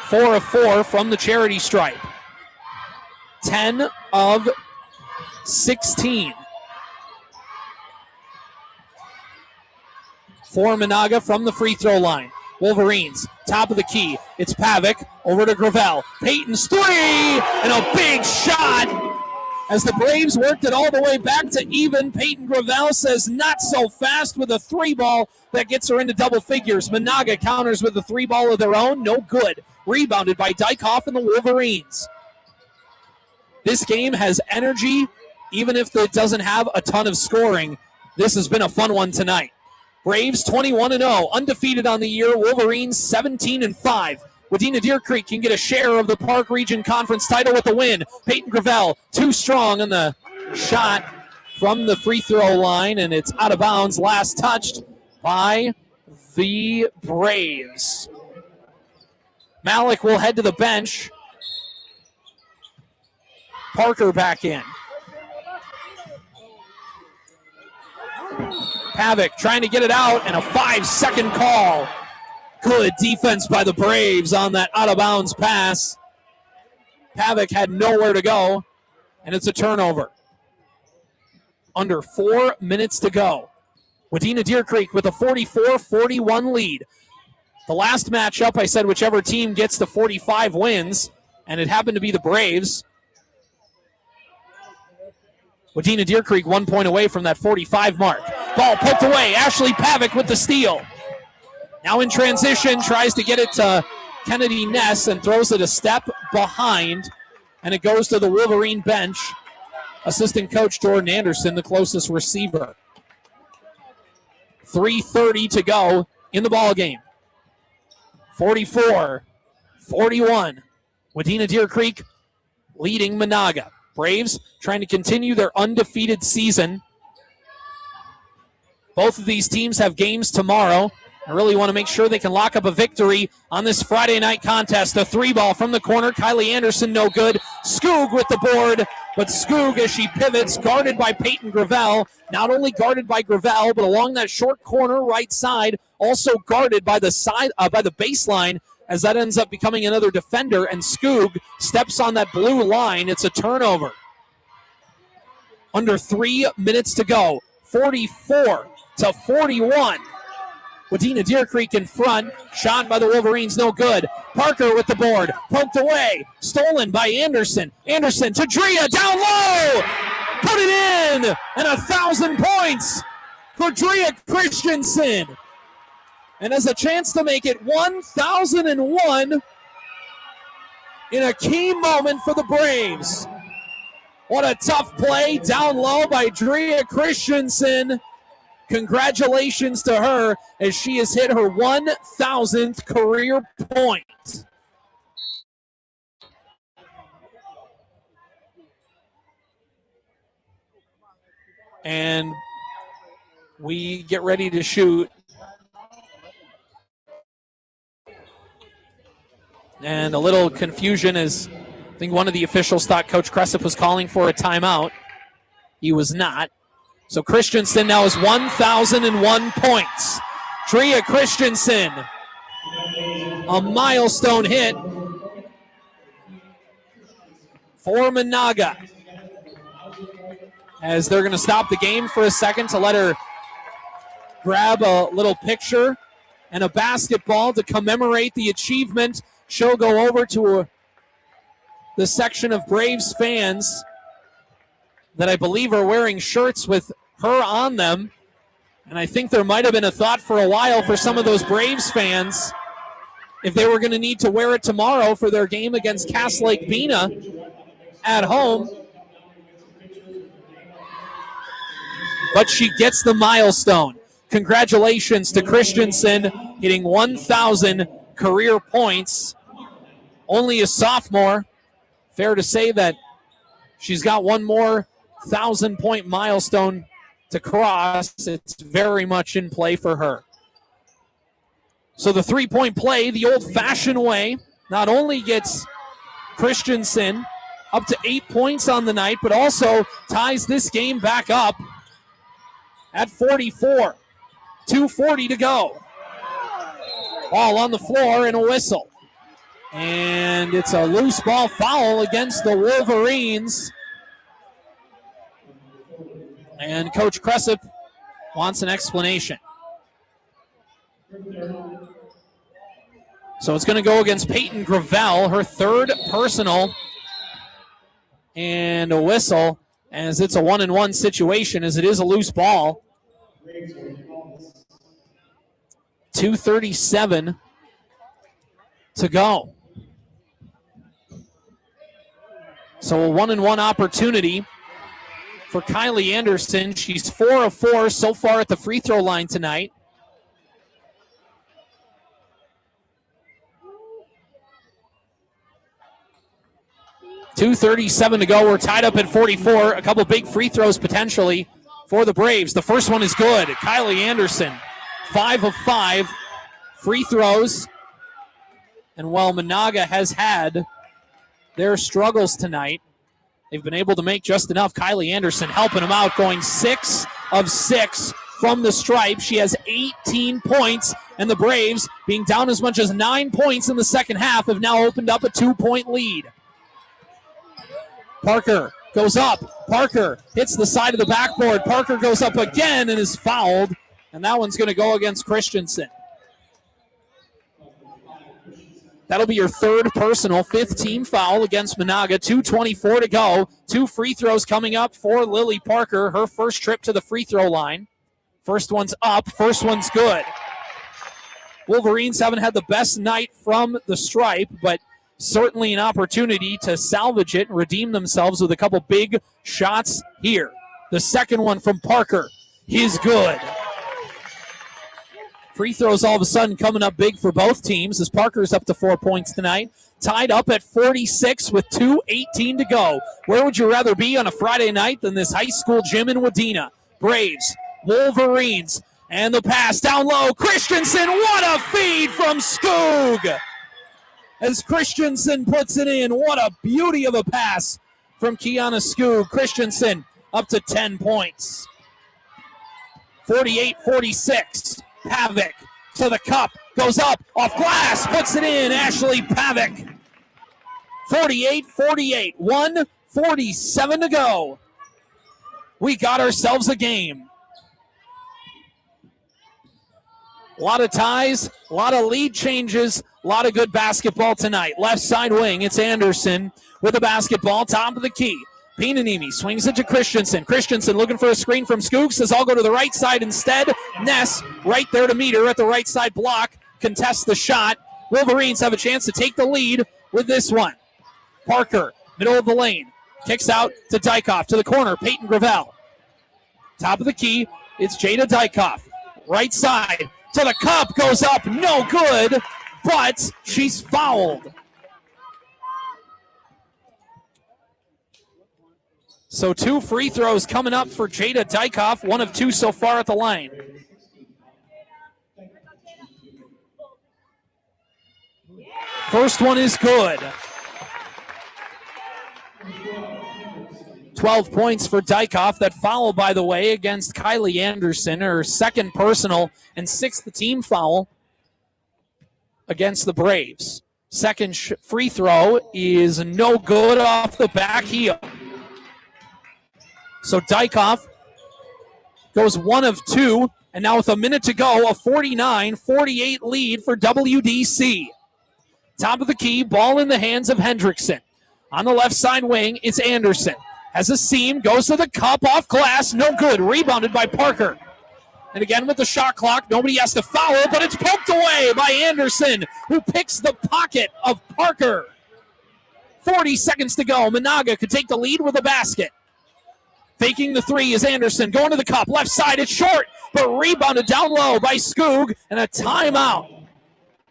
4 of 4 from the charity stripe. 10 of 16. For Menahga from the free throw line. Wolverines, top of the key. It's Pavic over to Gravel. Peyton's 3, and a big shot. As the Braves worked it all the way back to even, Peyton Gravel says not so fast with a 3-ball that gets her into double figures. Menahga counters with a 3-ball of their own. No good. Rebounded by Dykoff and the Wolverines. This game has energy, even if it doesn't have a ton of scoring. This has been a fun one tonight. Braves 21-0, undefeated on the year. Wolverines 17-5. Wadena Deer Creek can get a share of the Park Region Conference title with the win. Peyton Gravel, too strong on the shot from the free throw line, and it's out of bounds. Last touched by the Braves. Malik will head to the bench. Parker back in. Pavic trying to get it out, and a 5-second call. Good defense by the Braves on that out-of-bounds pass. Pavic had nowhere to go, and it's a turnover. Under 4 minutes to go. Wadena Deer Creek with a 44-41 lead. The last matchup, I said whichever team gets to 45 wins, and it happened to be the Braves. Wadena Deer Creek 1 point away from that 45 mark. Ball poked away. Ashley Pavic with the steal. Now in transition, tries to get it to Kennedy Ness and throws it a step behind, and it goes to the Wolverine bench. Assistant coach Jordan Anderson, the closest receiver. 3:30 to go in the ball game. 44-41. Wadena Deer Creek leading Menahga. Braves trying to continue their undefeated season. Both of these teams have games tomorrow. I really want to make sure they can lock up a victory on this Friday night contest. A 3-ball from the corner. Kylie Anderson, no good. Skoog with the board, but Skoog, as she pivots, guarded by Peyton Gravel. Not only guarded by Gravel, but along that short corner right side, also guarded by the side by the baseline, as that ends up becoming another defender, and Skoog steps on that blue line. It's a turnover. Under 3 minutes to go. 44-41. Wadena Deer Creek in front. Shot by the Wolverines, no good. Parker with the board. Poked away. Stolen by Anderson. Anderson to Drea, down low. Put it in. And 1,000 points for Drea Christensen. And has a chance to make it 1,001 in a key moment for the Braves. What a tough play down low by Drea Christensen. Congratulations to her as she has hit her 1,000th career point. And we get ready to shoot. And a little confusion as I think one of the officials thought Coach Cressup was calling for a timeout. He was not. So Christensen now has 1,001 points. Drea Christensen, a milestone hit for Menahga. As they're going to stop the game for a second to let her grab a little picture and a basketball to commemorate the achievement. She'll go over to the section of Braves fans that I believe are wearing shirts with her on them. And I think there might have been a thought for a while for some of those Braves fans if they were going to need to wear it tomorrow for their game against Cass Lake Bena at home. But she gets the milestone. Congratulations to Christensen, hitting 1,000 career points. Only a sophomore. Fair to say that she's got one more 1,000-point milestone to cross. It's very much in play for her. So the three-point play, the old-fashioned way, not only gets Christensen up to 8 points on the night, but also ties this game back up at 44. 2:40 to go. Ball on the floor and a whistle. And it's a loose ball foul against the Wolverines. And Coach Cressup wants an explanation. So it's going to go against Peyton Gravel, her third personal. And a whistle, as it's a 1-and-1 situation, as it is a loose ball. 2:37 to go. So a 1-and-1 opportunity for Kylie Anderson. She's 4 of 4 so far at the free throw line tonight. .237 to go. We're tied up at 44. A couple big free throws potentially for the Braves. The first one is good. Kylie Anderson, 5 of 5 free throws. And while Menahga has had their struggles tonight, they've been able to make just enough. Kylie Anderson helping them out, going 6 of 6 from the stripe. She has 18 points, and the Braves, being down as much as 9 points in the second half, have now opened up a 2-point lead. Parker goes up. Parker hits the side of the backboard. Parker goes up again and is fouled, and that one's going to go against Christensen. That'll be your third personal, 5th team foul against Menahga. 2:24 to go. 2 free throws coming up for Lily Parker. Her first trip to the free throw line. First one's up. First one's good. Wolverines haven't had the best night from the stripe, but certainly an opportunity to salvage it and redeem themselves with a couple big shots here. The second one from Parker is good. Free throws all of a sudden coming up big for both teams as Parker's up to 4 points tonight. Tied up at 46 with 2:18 to go. Where would you rather be on a Friday night than this high school gym in Wadena? Braves, Wolverines, and the pass down low. Christensen, what a feed from Skoog! As Christensen puts it in, what a beauty of a pass from Kiana Skoog. Christensen up to 10 points. 48-46. Pavic to the cup, goes up, off glass, puts it in. Ashley Pavic. 48-48, 1:47 to go. We got ourselves a game. A lot of ties, a lot of lead changes, a lot of good basketball tonight. Left side wing, it's Anderson with the basketball, top of the key. Pinanimi swings it to Christensen. Christensen looking for a screen from Skoog, says I'll go to the right side instead. Ness right there to meet her at the right side block. Contests the shot. Wolverines have a chance to take the lead with this one. Parker, middle of the lane. Kicks out to Dykoff to the corner. Peyton Gravel. Top of the key, it's Jada Dykoff. Right side to the cup, goes up, no good, but she's fouled. So 2 free throws coming up for Jada Dykoff, 1 of 2 so far at the line. First one is good. 12 points for Dykoff. That foul, by the way, against Kylie Anderson, her second personal and 6th team foul against the Braves. Second free throw is no good off the back heel. So Dykoff goes 1 of 2, and now with a minute to go, a 49-48 lead for WDC. Top of the key, ball in the hands of Hendrickson. On the left side wing, it's Anderson. Has a seam, goes to the cup, off glass, no good. Rebounded by Parker. And again with the shot clock, nobody has to foul, but it's poked away by Anderson, who picks the pocket of Parker. 40 seconds to go. Menahga could take the lead with a basket. Faking the three is Anderson, going to the cup. Left side, it's short, but rebounded down low by Skoog, and a timeout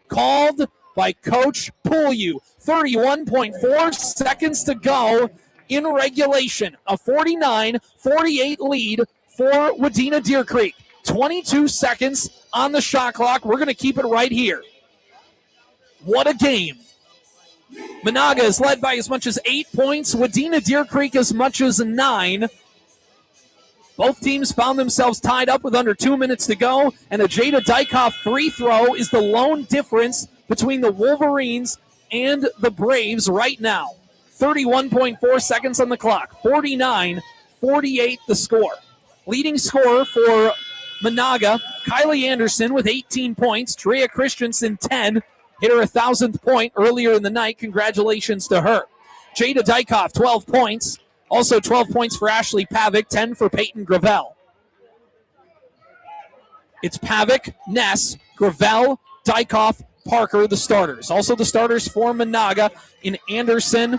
called by Coach Pouliou. 31.4 seconds to go in regulation. A 49-48 lead for Wadena Deer Creek. 22 seconds on the shot clock. We're going to keep it right here. What a game. Menahga is led by as much as 8 points. Wadena Deer Creek as much as 9. Both teams found themselves tied up with under 2 minutes to go, and a Jada Dykoff free throw is the lone difference between the Wolverines and the Braves right now. 31.4 seconds on the clock. 49-48 the score. Leading scorer for Menahga, Kylie Anderson with 18 points. Drea Christensen, 10. Hit her 1,000th point earlier in the night. Congratulations to her. Jada Dykoff, 12 points. Also 12 points for Ashley Pavick, 10 for Peyton Gravel. It's Pavick, Ness, Gravel, Dykoff, Parker, the starters. Also the starters for Menahga in Anderson,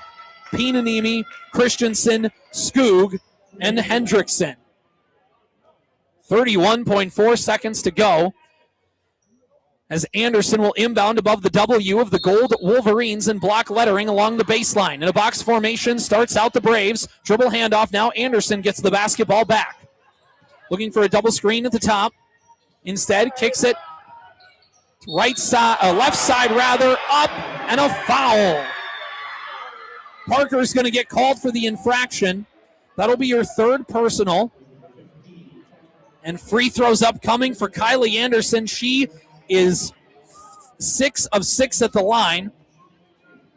Pinanimi, Christensen, Skoog, and Hendrickson. 31.4 seconds to go as Anderson will inbound above the W of the gold Wolverines in block lettering along the baseline. In a box formation, starts out the Braves. Dribble handoff. Now Anderson gets the basketball back. Looking for a double screen at the top. Instead, kicks it right side, left side rather, up, and a foul. Parker's going to get called for the infraction. That'll be your third personal. And free throws upcoming for Kylie Anderson. She is 6 of 6 at the line.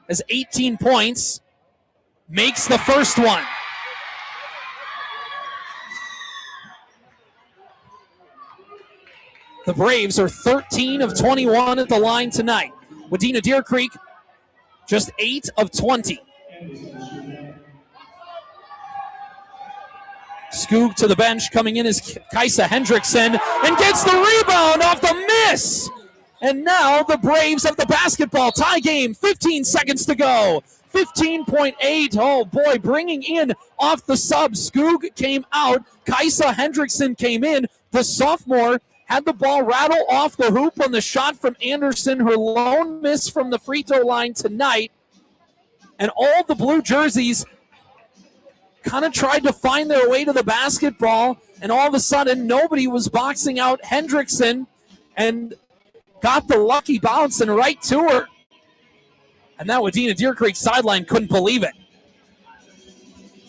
Has 18 points. Makes the first one. The Braves are 13 of 21 at the line tonight. Wadena Deer Creek, just 8 of 20. Skoog to the bench. Coming in is Kaisa Hendrickson and gets the rebound off the miss. And now the Braves have the basketball. Tie game, 15 seconds to go. 15.8. Oh, boy, bringing in off the sub. Skoog came out. Kaisa Hendrickson came in. The sophomore had the ball rattle off the hoop on the shot from Anderson. Her lone miss from the free throw line tonight. And all the blue jerseys kind of tried to find their way to the basketball, and all of a sudden nobody was boxing out Hendrickson and got the lucky bounce and right to her. And that Wadena Deer Creek sideline couldn't believe it.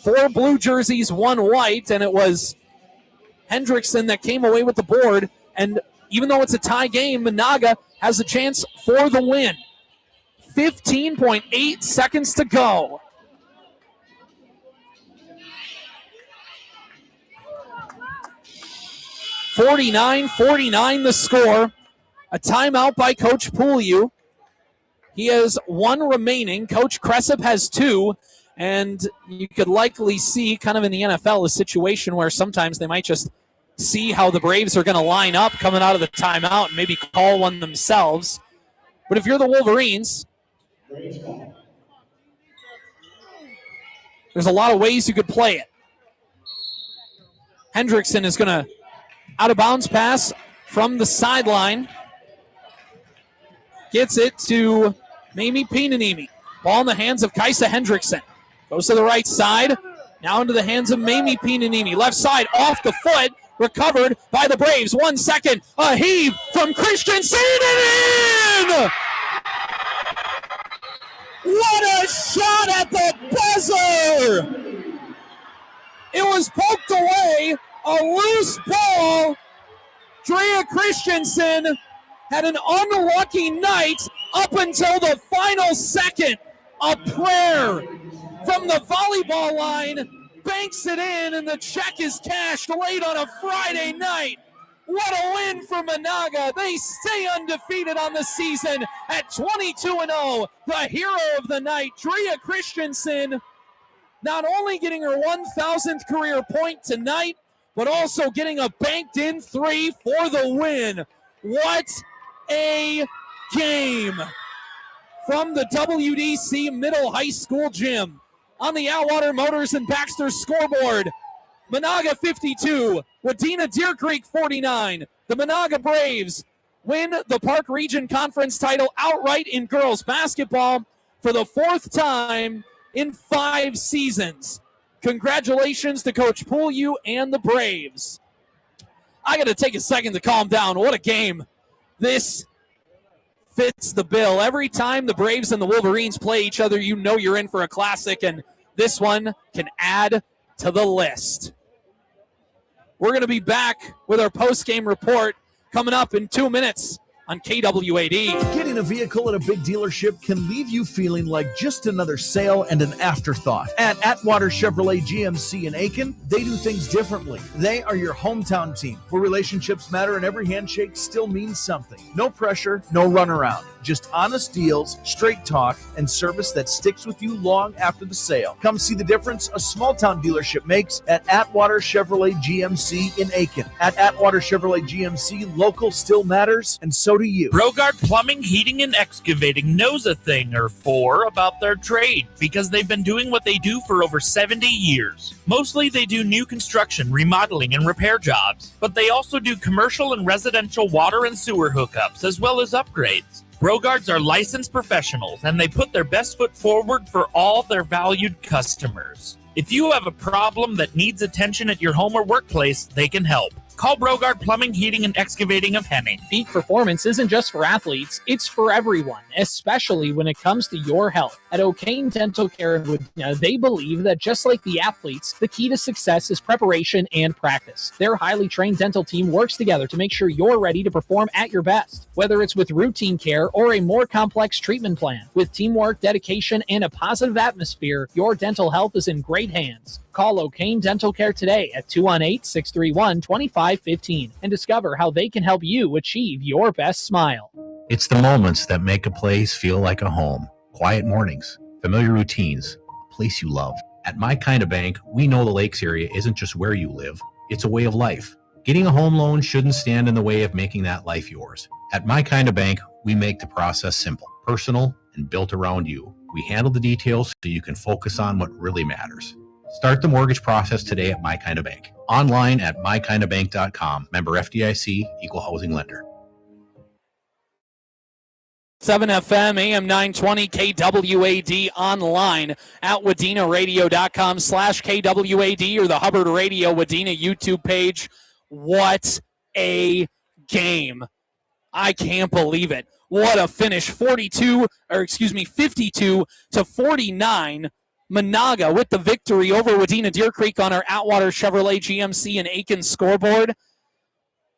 4 blue jerseys, 1 white, and it was Hendrickson that came away with the board. And even though it's a tie game, Menahga has a chance for the win. 15.8 seconds to go. .49 the score. A timeout by Coach Pouliou. He has 1 remaining. Coach Cressup has 2. And you could likely see, kind of in the NFL, a situation where sometimes they might just see how the Braves are going to line up coming out of the timeout and maybe call one themselves. But if you're the Wolverines, there's a lot of ways you could play it. Hendrickson is going to out-of-bounds pass from the sideline. Gets it to Mamie Pinanimi. Ball in the hands of Kaisa Hendrickson. Goes to the right side. Now into the hands of Mamie Pinanimi. Left side, off the foot. Recovered by the Braves. 1 second. A heave from Christensen and in! What a shot at the buzzer! It was poked away. A loose ball. Drea Christensen had an unlucky night up until the final second. A prayer from the volleyball line. Banks it in, and the check is cashed late on a Friday night. What a win for Menahga. They stay undefeated on the season at 22-0. The hero of the night, Drea Christensen, not only getting her 1,000th career point tonight, but also getting a banked-in three for the win. What a game from the WDC Middle High School gym. On the Atwater Motors and Baxter scoreboard, Menahga 52, Wadena Deer Creek 49. The Menahga Braves win the Park Region Conference title outright in girls basketball for the 4th time in 5 seasons. Congratulations to Coach Pouliou and the Braves. I got to take a second to calm down. What a game. This fits the bill. Every time the Braves and the Wolverines play each other, you know you're in for a classic, and this one can add to the list. We're going to be back with our post-game report coming up in 2 minutes on KWAD. Getting a vehicle at a big dealership can leave you feeling like just another sale and an afterthought. At Atwater Chevrolet GMC in Aiken, they do things differently. They are your hometown team, where relationships matter and every handshake still means something. No pressure, no runaround. Just honest deals, straight talk, and service that sticks with you long after the sale. Come see the difference a small-town dealership makes at Atwater Chevrolet GMC in Aiken. At Atwater Chevrolet GMC, local still matters, and so do you. Brogard Plumbing, Heating, and Excavating knows a thing or four about their trade because they've been doing what they do for over 70 years. Mostly they do new construction, remodeling, and repair jobs, but they also do commercial and residential water and sewer hookups as well as upgrades. Brogards are licensed professionals, and they put their best foot forward for all their valued customers. If you have a problem that needs attention at your home or workplace, they can help. Call Brogard Plumbing, Heating, and Excavating of Henning. Peak performance isn't just for athletes, it's for everyone, especially when it comes to your health. At O'Kane Dental Care in Wadena, they believe that just like the athletes, the key to success is preparation and practice. Their highly trained dental team works together to make sure you're ready to perform at your best, whether it's with routine care or a more complex treatment plan. With teamwork, dedication, and a positive atmosphere, your dental health is in great hands. Call O'Kane Dental Care today at 218-631-2515 and discover how they can help you achieve your best smile. It's the moments that make a place feel like a home. Quiet mornings, familiar routines, a place you love. At My Kind of Bank, we know the Lakes area isn't just where you live, it's a way of life. Getting a home loan shouldn't stand in the way of making that life yours. At My Kind of Bank, we make the process simple, personal, and built around you. We handle the details so you can focus on what really matters. Start the mortgage process today at My Kind of Bank. Online at mykindofbank.com. Member FDIC, Equal Housing Lender. 7 FM, AM 920, KWAD, online at wadenaradio.com/KWAD or the Hubbard Radio Wadena YouTube page. What a game. I can't believe it. What a finish. 52 to 49. Menahga with the victory over Wadena Deer Creek on our Atwater Chevrolet GMC and Aiken scoreboard.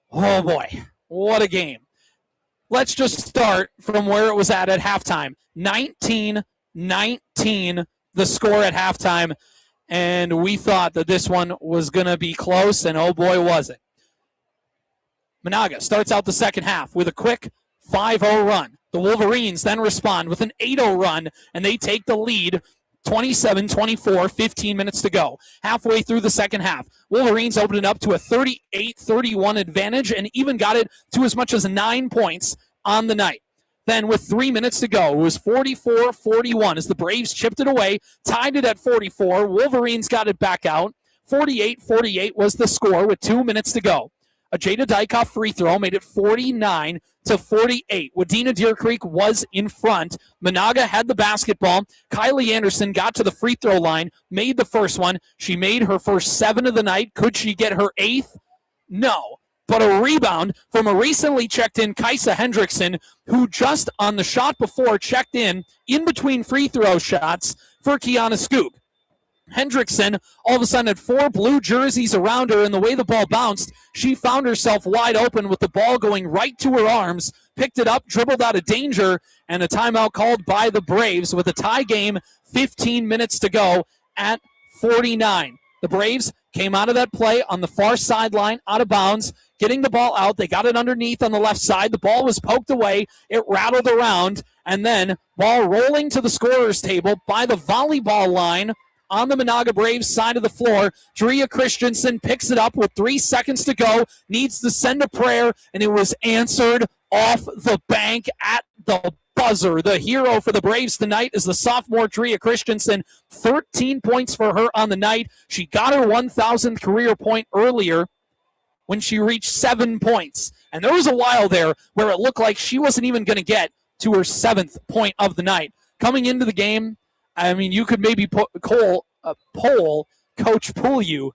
Oh boy, what a game. Let's just start from where it was at halftime. 19-19 the score at halftime, and we thought that this one was going to be close, and oh boy was it. Menahga starts out the second half with a quick 5-0 run. The Wolverines then respond with an 8-0 run, and they take the lead 27-24, 15 minutes to go. Halfway through the second half, Wolverines opened it up to a 38-31 advantage and even got it to as much as 9 points on the night. Then with 3 minutes to go, it was 44-41 as the Braves chipped it away, tied it at 44. Wolverines got it back out. 48-48 was the score with 2 minutes to go. A Jada Dykoff free throw made it 49-48. Wadena Deer Creek was in front. Menahga had the basketball. Kylie Anderson got to the free throw line, made the first one. She made her first 7 of the night. Could she get her 8th? No. But a rebound from a recently checked in Kaisa Hendrickson, who just on the shot before checked in between free throw shots for Kiana Skoog. Hendrickson all of a sudden had 4 blue jerseys around her, and the way the ball bounced, she found herself wide open with the ball going right to her arms, picked it up, dribbled out of danger, and a timeout called by the Braves with a tie game, 15 minutes to go at 49. The Braves came out of that play on the far sideline, out of bounds, getting the ball out. They got it underneath on the left side. The ball was poked away. It rattled around, and then ball rolling to the scorer's table by the volleyball line on the Menahga Braves side of the floor. Drea Christensen picks it up with 3 seconds to go, needs to send a prayer, and it was answered off the bank at the buzzer. The hero for the Braves tonight is the sophomore Drea Christensen. 13 points for her on the night. She got her 1,000th career point earlier when she reached 7 points. And there was a while there where it looked like she wasn't even going to get to her 7th point of the night. Coming into the game, I mean, you could maybe poll Coach Pouliou,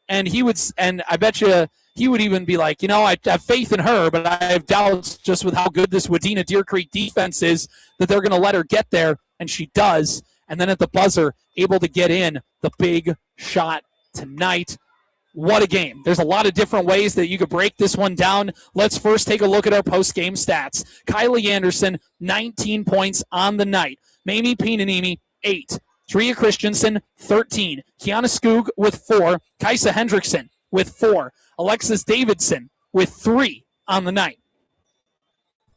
and I bet you he would even be like, I have faith in her, but I have doubts just with how good this Wadena Deer Creek defense is that they're going to let her get there, and she does. And then at the buzzer, able to get in the big shot tonight. What a game. There's a lot of different ways that you could break this one down. Let's first take a look at our post-game stats. Kylie Anderson, 19 points on the night. Mamie Pinanimi, 8. Drea Christensen, 13. Kiana Skoog with 4. Kaisa Hendrickson with 4. Alexis Davidson with 3 on the night.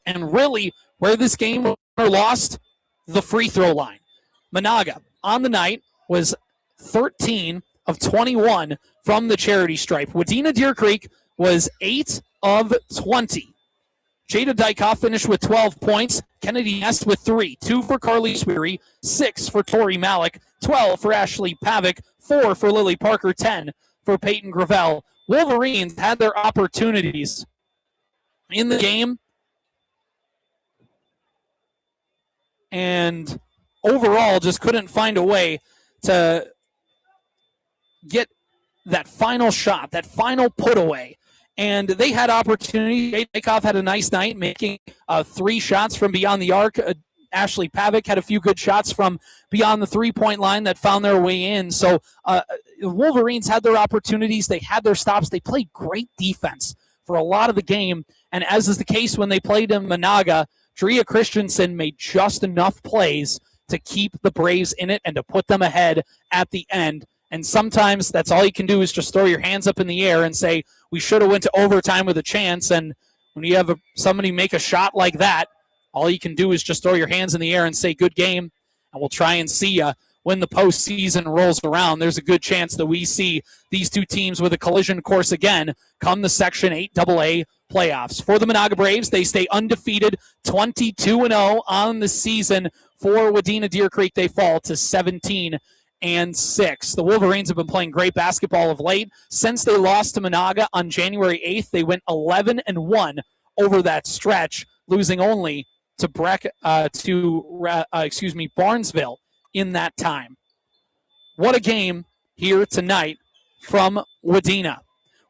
And really, where this game was lost, the free throw line. Menahga on the night was 13 of 21 from the charity stripe. Wadena Deer Creek was 8 of 20. Jada Dykoff finished with 12 points. Kennedy Nest with 3. 2 for Carly Sweary. 6 for Tori Malik. 12 for Ashley Pavick. 4 for Lily Parker. 10 for Peyton Gravel. Wolverines had their opportunities in the game. And overall just couldn't find a way to get that final shot, that final put away. And they had opportunity. Jay Dykoff had a nice night, making 3 shots from beyond the arc. Ashley Pavick had a few good shots from beyond the three-point line that found their way in. So the Wolverines had their opportunities. They had their stops. They played great defense for a lot of the game. And as is the case when they played in Menahga, Drea Christensen made just enough plays to keep the Braves in it and to put them ahead at the end. And sometimes that's all you can do is just throw your hands up in the air and say, we should have went to overtime with a chance. And when you have somebody make a shot like that, all you can do is just throw your hands in the air and say, good game. And we'll try and see you when the postseason rolls around. There's a good chance that we see these two teams with a collision course again come the Section 8 AA playoffs. For the Menahga Braves, they stay undefeated, 22-0 on the season. For Wadena Deer Creek, they fall to 17-6. The Wolverines have been playing great basketball of late. Since they lost to Menahga on January 8th, they went 11-1 over that stretch, losing only to Barnesville in that time. What a game here tonight from Wadena.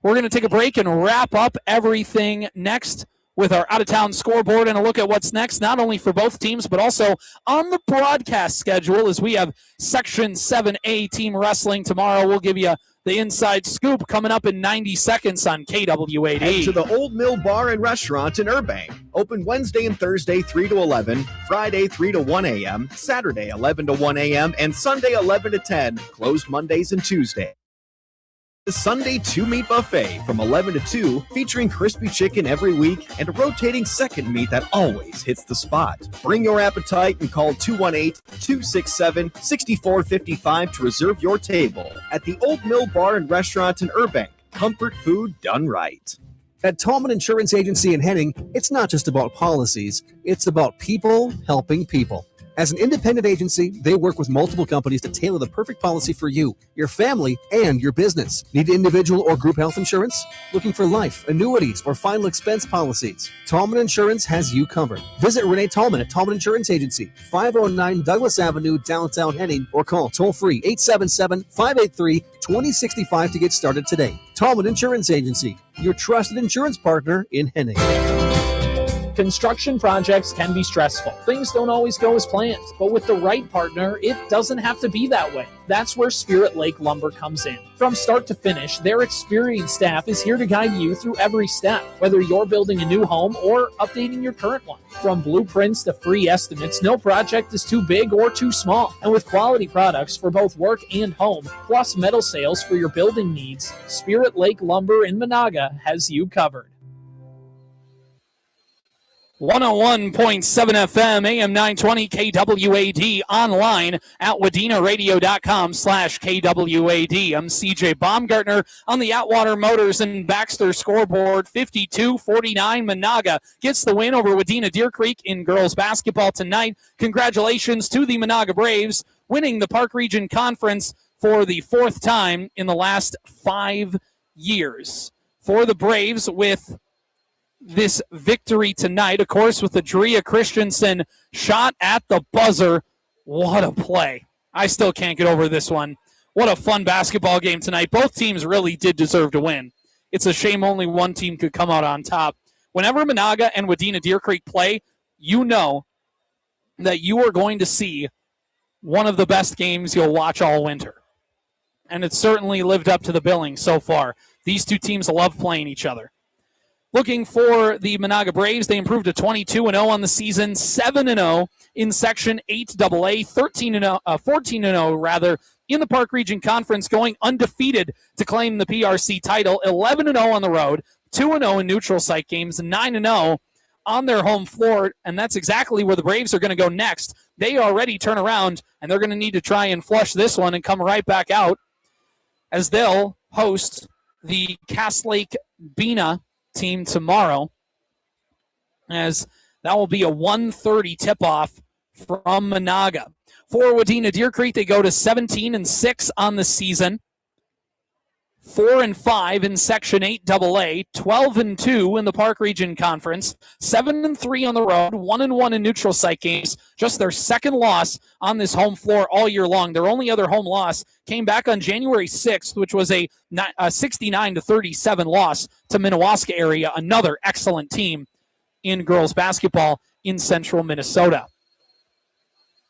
We're going to take a break and wrap up everything next with our out-of-town scoreboard and a look at what's next, not only for both teams, but also on the broadcast schedule as we have Section 7A Team Wrestling tomorrow. We'll give you the inside scoop coming up in 90 seconds on KWAD. Head to the Old Mill Bar and Restaurant in Irbank. Open Wednesday and Thursday 3 to 11, Friday 3 to 1 a.m., Saturday 11 to 1 a.m., and Sunday 11 to 10. Closed Mondays and Tuesdays. The Sunday 2-meat buffet from 11 to 2, featuring crispy chicken every week and a rotating second meat that always hits the spot. Bring your appetite and call 218-267-6455 to reserve your table at the Old Mill Bar and Restaurant in Irbank. Comfort food done right. At Tallman Insurance Agency in Henning, it's not just about policies, it's about people helping people. As an independent agency, they work with multiple companies to tailor the perfect policy for you, your family, and your business. Need individual or group health insurance? Looking for life, annuities, or final expense policies? Tallman Insurance has you covered. Visit Renee Tallman at Tallman Insurance Agency, 509 Douglas Avenue, downtown Henning, or call toll-free 877-583-2065 to get started today. Tallman Insurance Agency, your trusted insurance partner in Henning. Construction projects can be stressful. Things don't always go as planned, but with the right partner, it doesn't have to be that way. That's where Spirit Lake Lumber comes in. From start to finish, their experienced staff is here to guide you through every step, whether you're building a new home or updating your current one. From blueprints to free estimates, no project is too big or too small. And with quality products for both work and home, plus metal sales for your building needs, Spirit Lake Lumber in Menahga has you covered. 101.7 FM, AM 920, KWAD, online at WadenaRadio.com/KWAD. I'm CJ Baumgartner on the Atwater Motors and Baxter scoreboard. 52-49, Menahga gets the win over Wadena Deer Creek in girls basketball tonight. Congratulations to the Menahga Braves, winning the Park Region Conference for the fourth time in the last 5 years. For the Braves, with this victory tonight, of course, with the Drea Christensen shot at the buzzer. What a play. I still can't get over this one. What a fun basketball game tonight. Both teams really did deserve to win. It's a shame only one team could come out on top. Whenever Menahga and Wadena Deer Creek play, you know that you are going to see one of the best games you'll watch all winter. And it's certainly lived up to the billing so far. These two teams love playing each other. Looking for the Menahga Braves, they improved to 22-0 on the season, 7-0 in Section 8AA, 14-0 in the Park Region Conference, going undefeated to claim the PRC title, 11-0 on the road, 2-0 in neutral site games, 9-0 on their home floor, and that's exactly where the Braves are going to go next. They already turn around, and they're going to need to try and flush this one and come right back out as they'll host the Cass Lake Bena team tomorrow, as that will be a 1:30 tip-off from Menahga. For Wadena Deer Creek, they go to 17-6 on the season, 4-5 in Section 8AA, 12-2 in the Park Region Conference, 7-3 on the road, 1-1 in neutral site games. Just their second loss on this home floor all year long. Their only other home loss came back on January 6th, which was a 69-37 loss to Minnewaska area, another excellent team in girls basketball in central Minnesota.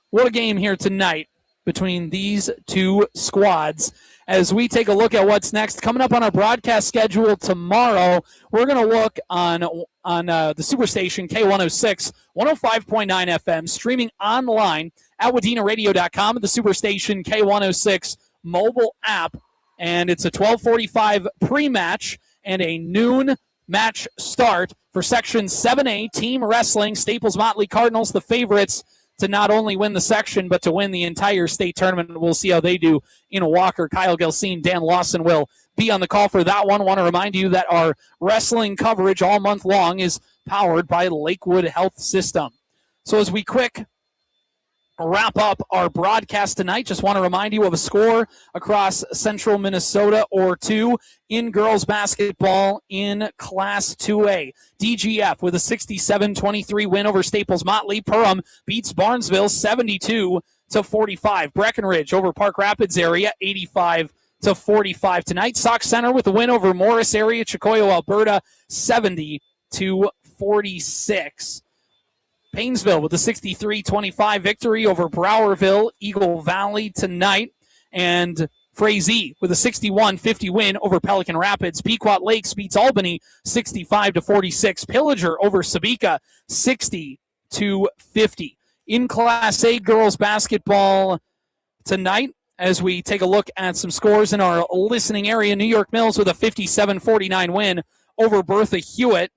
What a game here tonight between these two squads. As we take a look at what's next, coming up on our broadcast schedule tomorrow, we're going to look on the Superstation K106, 105.9 FM, streaming online at WadenaRadio.com, the Superstation K106 mobile app. And it's a 12:45 pre-match and a noon match start for Section 7A Team Wrestling. Staples Motley Cardinals, the favorites to not only win the section, but to win the entire state tournament. We'll see how they do in Walker. Kyle Gelsine, Dan Lawson will be on the call for that one. Want to remind you that our wrestling coverage all month long is powered by Lakewood Health System. So as we quick wrap up our broadcast tonight, just want to remind you of a score across central Minnesota or two in girls basketball in Class 2A. DGF with a 67-23 win over Staples Motley. Perham beats Barnesville 72-45. Breckenridge over Park Rapids area 85-45 tonight. Sauk Center with a win over Morris area, Chicoyo, Alberta 70-46. Painesville with a 63-25 victory over Browerville, Eagle Valley tonight. And Frazee with a 61-50 win over Pelican Rapids. Pequot Lakes beats Albany 65-46. Pillager over Sabika 60-50. In Class A girls basketball tonight, as we take a look at some scores in our listening area, New York Mills with a 57-49 win over Bertha Hewitt.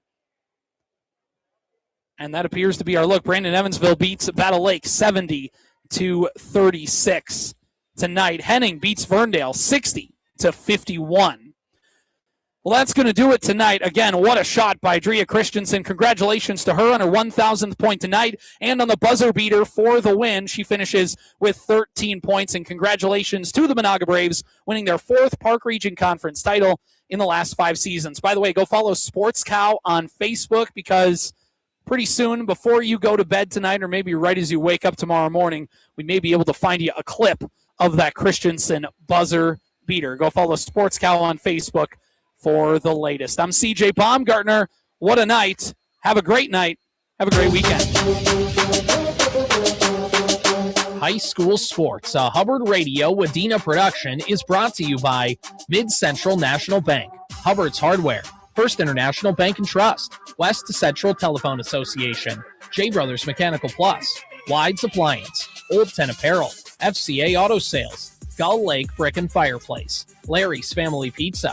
And that appears to be our look. Brandon Evansville beats Battle Lake 70-36 tonight. Henning beats Ferndale 60-51. Well, that's going to do it tonight. Again, what a shot by Drea Christensen. Congratulations to her on her 1,000th point tonight. And on the buzzer beater for the win, she finishes with 13 points. And congratulations to the Menahga Braves, winning their fourth Park Region Conference title in the last 5 seasons. By the way, go follow Sports Cow on Facebook, because pretty soon, before you go to bed tonight, or maybe right as you wake up tomorrow morning, we may be able to find you a clip of that Christensen buzzer beater. Go follow Sports Cow on Facebook for the latest. I'm CJ Baumgartner. What a night. Have a great night. Have a great weekend. High School Sports, a Hubbard Radio Wadena production, is brought to you by Mid-Central National Bank, Hubbard's Hardware, First International Bank and Trust, West Central Telephone Association, J Brothers Mechanical Plus, Wide's Appliance, Old 10 Apparel, FCA Auto Sales, Gull Lake Brick and Fireplace, Larry's Family Pizza,